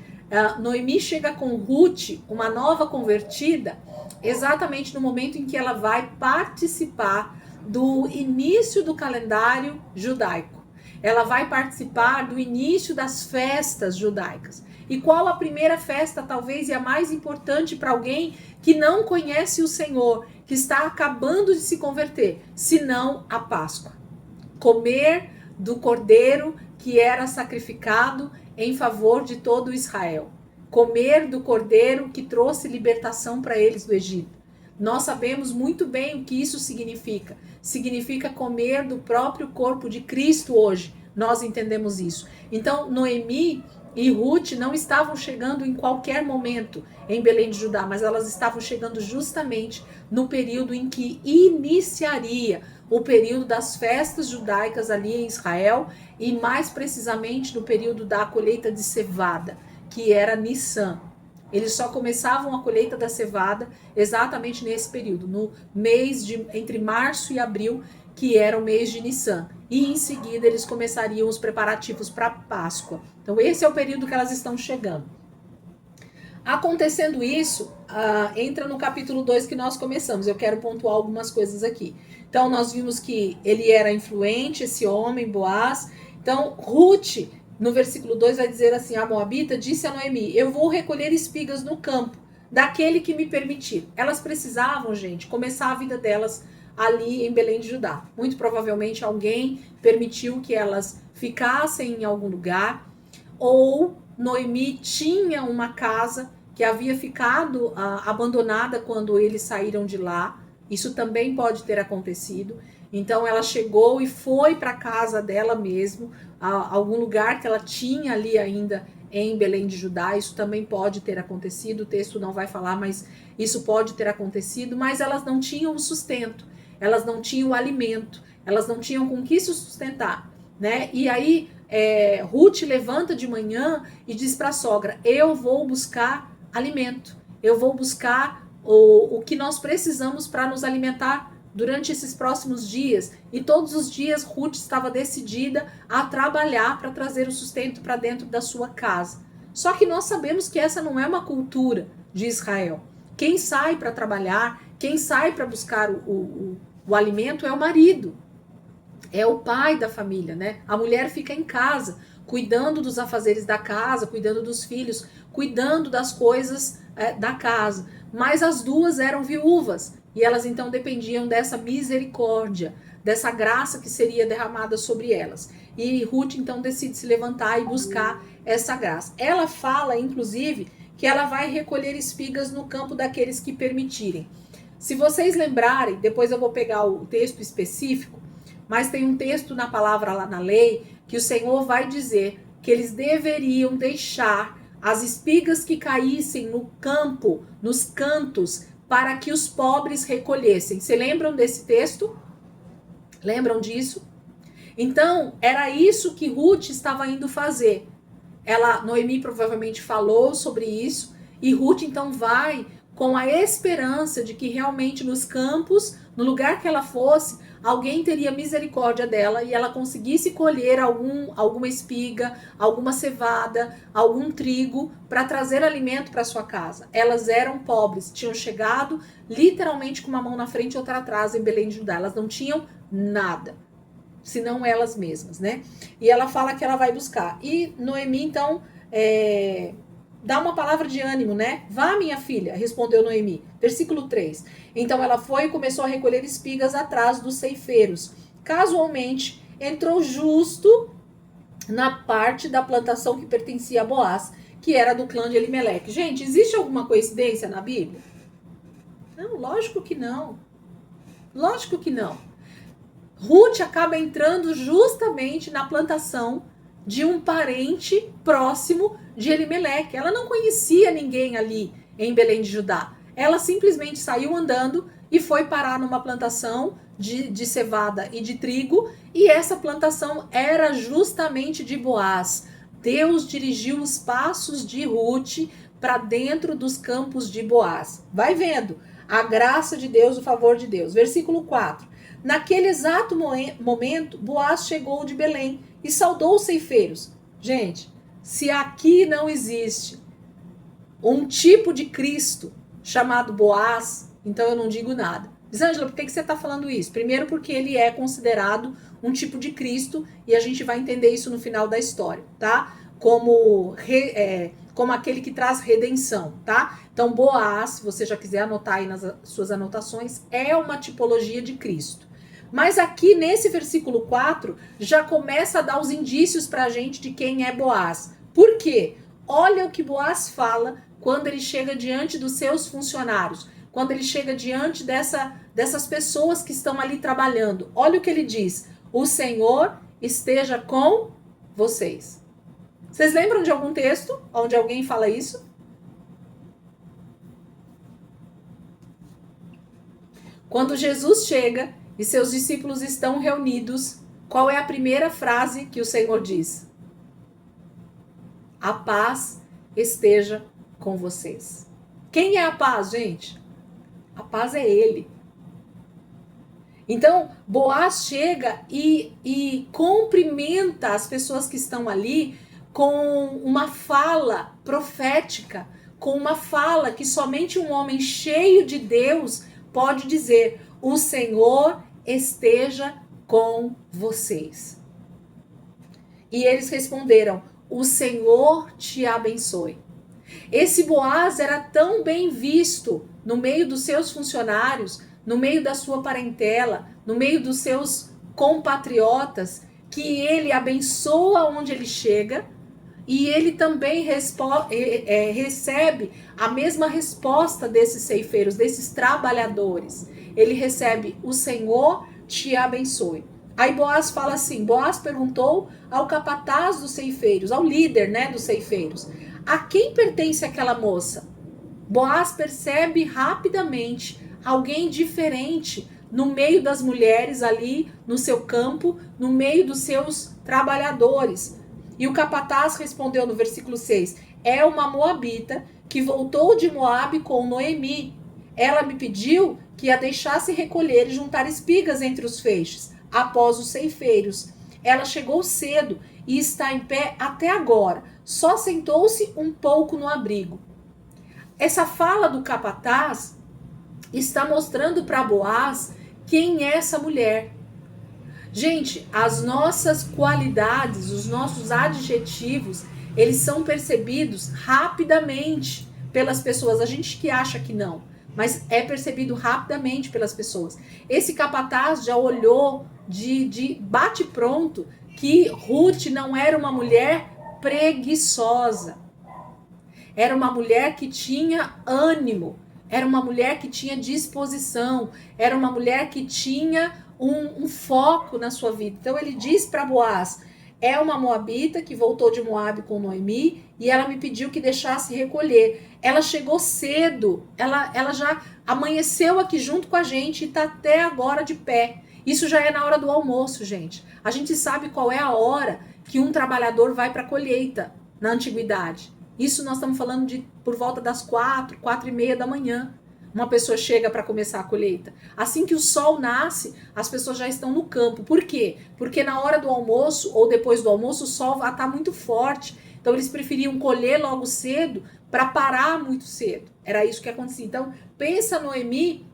Noemi chega com Ruth, uma nova convertida, exatamente no momento em que ela vai participar do início do calendário judaico. Ela vai participar do início das festas judaicas. E qual a primeira festa, talvez, e a mais importante para alguém que não conhece o Senhor, que está acabando de se converter, senão a Páscoa? Comer do cordeiro que era sacrificado em favor de todo Israel. Comer do cordeiro que trouxe libertação para eles do Egito. Nós sabemos muito bem o que isso significa. Significa comer do próprio corpo de Cristo hoje. Nós entendemos isso. Então, Noemi e Ruth não estavam chegando em qualquer momento em Belém de Judá, mas elas estavam chegando justamente no período em que iniciaria o período das festas judaicas ali em Israel, e mais precisamente no período da colheita de cevada, que era Nissan. Eles só começavam a colheita da cevada exatamente nesse período, no mês de entre março e abril, que era o mês de Nissan. E em seguida eles começariam os preparativos para Páscoa. Então esse é o período que elas estão chegando. Acontecendo isso, entra no capítulo 2 que nós começamos. Eu quero pontuar algumas coisas aqui. Então, nós vimos que ele era influente, esse homem, Boaz. Então, Ruth, no versículo 2, vai dizer assim, a moabita disse a Noemi, eu vou recolher espigas no campo, daquele que me permitir. Elas precisavam, gente, começar a vida delas ali em Belém de Judá. Muito provavelmente alguém permitiu que elas ficassem em algum lugar, ou Noemi tinha uma casa que havia ficado abandonada quando eles saíram de lá. Isso também pode ter acontecido. Então ela chegou e foi para a casa dela mesmo, algum lugar que ela tinha ali ainda em Belém de Judá. Isso também pode ter acontecido. O texto não vai falar, mas isso pode ter acontecido. Mas elas não tinham o sustento, elas não tinham o alimento, elas não tinham com que se sustentar, né? E aí Ruth levanta de manhã e diz para a sogra, eu vou buscar alimento, eu vou buscar o que nós precisamos para nos alimentar durante esses próximos dias. E todos os dias Ruth estava decidida a trabalhar para trazer o sustento para dentro da sua casa. Só que nós sabemos que essa não é uma cultura de Israel. Quem sai para trabalhar, quem sai para buscar o alimento é o marido. É o pai da família, né? A mulher fica em casa, cuidando dos afazeres da casa, cuidando dos filhos, cuidando das coisas da casa. Mas as duas eram viúvas e elas então dependiam dessa misericórdia, dessa graça que seria derramada sobre elas. E Ruth então decide se levantar e buscar essa graça. Ela fala, inclusive, que ela vai recolher espigas no campo daqueles que permitirem. Se vocês lembrarem, depois eu vou pegar o texto específico, mas tem um texto na palavra lá na lei que o Senhor vai dizer que eles deveriam deixar as espigas que caíssem no campo, nos cantos, para que os pobres recolhessem. Você lembram desse texto? Lembram disso? Então, era isso que Ruth estava indo fazer. Noemi provavelmente falou sobre isso, e Ruth então vai com a esperança de que realmente nos campos, no lugar que ela fosse, alguém teria misericórdia dela e ela conseguisse colher alguma espiga, alguma cevada, algum trigo para trazer alimento para sua casa. Elas eram pobres, tinham chegado literalmente com uma mão na frente e outra atrás em Belém de Judá. Elas não tinham nada. senão elas mesmas, né? E ela fala que ela vai buscar. E Noemi, então, dá uma palavra de ânimo, né? Vá, minha filha, respondeu Noemi. Versículo 3. Então ela foi e começou a recolher espigas atrás dos ceifeiros. Casualmente, entrou justo na parte da plantação que pertencia a Boaz, que era do clã de Elimeleque. Gente, existe alguma coincidência na Bíblia? Não, lógico que não. Lógico que não. Ruth acaba entrando justamente na plantação de um parente próximo de Elimeleque. Ela não conhecia ninguém ali em Belém de Judá. Ela simplesmente saiu andando e foi parar numa plantação de cevada e de trigo, e essa plantação era justamente de Boaz. Deus dirigiu os passos de Ruth para dentro dos campos de Boaz. Vai vendo a graça de Deus, o favor de Deus. Versículo 4. Naquele exato momento, Boaz chegou de Belém e saudou os ceifeiros. Gente, se aqui não existe um tipo de Cristo chamado Boaz, então eu não digo nada. Elisângela, por que você está falando isso? Primeiro porque ele é considerado um tipo de Cristo, e a gente vai entender isso no final da história, tá? Como aquele que traz redenção, tá? Então Boaz, se você já quiser anotar aí nas suas anotações, é uma tipologia de Cristo. Mas aqui nesse versículo 4, já começa a dar os indícios pra gente de quem é Boaz. Por quê? Olha o que Boaz fala quando ele chega diante dos seus funcionários, quando ele chega diante dessas pessoas que estão ali trabalhando. Olha o que ele diz: o Senhor esteja com vocês. Vocês lembram de algum texto onde alguém fala isso? Quando Jesus chega e seus discípulos estão reunidos, qual é a primeira frase que o Senhor diz? A paz esteja com vocês. Quem é a paz, gente? A paz é Ele. Então, Boaz chega e cumprimenta as pessoas que estão ali com uma fala profética, com uma fala que somente um homem cheio de Deus pode dizer: o Senhor esteja com vocês. E eles responderam: o Senhor te abençoe. Esse Boaz era tão bem visto no meio dos seus funcionários, no meio da sua parentela, no meio dos seus compatriotas, que ele abençoa onde ele chega, e ele também recebe a mesma resposta desses ceifeiros, desses trabalhadores. Ele recebe: o Senhor te abençoe. Aí Boaz fala assim, Boaz perguntou ao capataz dos ceifeiros, ao líder, né, dos ceifeiros: a quem pertence aquela moça? Boaz percebe rapidamente alguém diferente no meio das mulheres ali no seu campo, no meio dos seus trabalhadores. E o capataz respondeu no versículo 6, é uma moabita que voltou de Moabe com Noemi. Ela me pediu que a deixasse recolher e juntar espigas entre os feixes, após os ceifeiros. Ela chegou cedo e está em pé até agora, só sentou-se um pouco no abrigo. Essa fala do capataz está mostrando para Boaz quem é essa mulher. Gente, as nossas qualidades, os nossos adjetivos, eles são percebidos rapidamente pelas pessoas. A gente que acha que não, mas é percebido rapidamente pelas pessoas. Esse capataz já olhou de bate-pronto que Ruth não era uma mulher preguiçosa. Era uma mulher que tinha ânimo, era uma mulher que tinha disposição, era uma mulher que tinha um foco na sua vida. Então ele diz para Boaz, é uma moabita que voltou de Moabe com Noemi e ela me pediu que deixasse recolher. Ela chegou cedo, ela já amanheceu aqui junto com a gente e está até agora de pé. Isso já é na hora do almoço, gente. A gente sabe qual é a hora que um trabalhador vai para a colheita na antiguidade. Isso nós estamos falando de por volta das 4:30 da manhã. Uma pessoa chega para começar a colheita. Assim que o sol nasce, as pessoas já estão no campo. Por quê? Porque na hora do almoço ou depois do almoço o sol vai estar muito forte. Então eles preferiam colher logo cedo para parar muito cedo. Era isso que acontecia. Então pensa Noemi,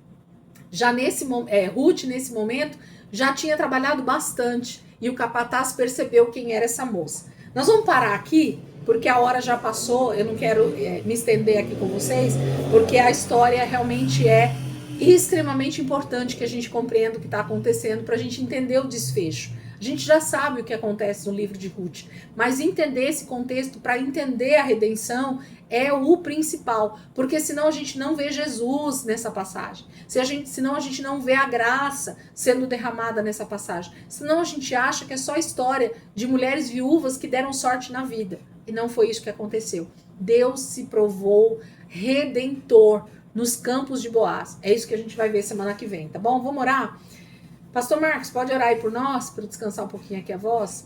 já Ruth nesse momento, já tinha trabalhado bastante e o capataz percebeu quem era essa moça. Nós vamos parar aqui, porque a hora já passou, eu não quero me estender aqui com vocês, porque a história realmente é extremamente importante que a gente compreenda o que está acontecendo para a gente entender o desfecho. A gente já sabe o que acontece no livro de Ruth, mas entender esse contexto para entender a redenção é o principal, porque senão a gente não vê Jesus nessa passagem, senão a gente não vê a graça sendo derramada nessa passagem, senão a gente acha que é só história de mulheres viúvas que deram sorte na vida, e não foi isso que aconteceu. Deus se provou redentor nos campos de Boaz. É isso que a gente vai ver semana que vem, tá bom? Vamos orar? Pastor Marcos, pode orar aí por nós, para descansar um pouquinho aqui a voz?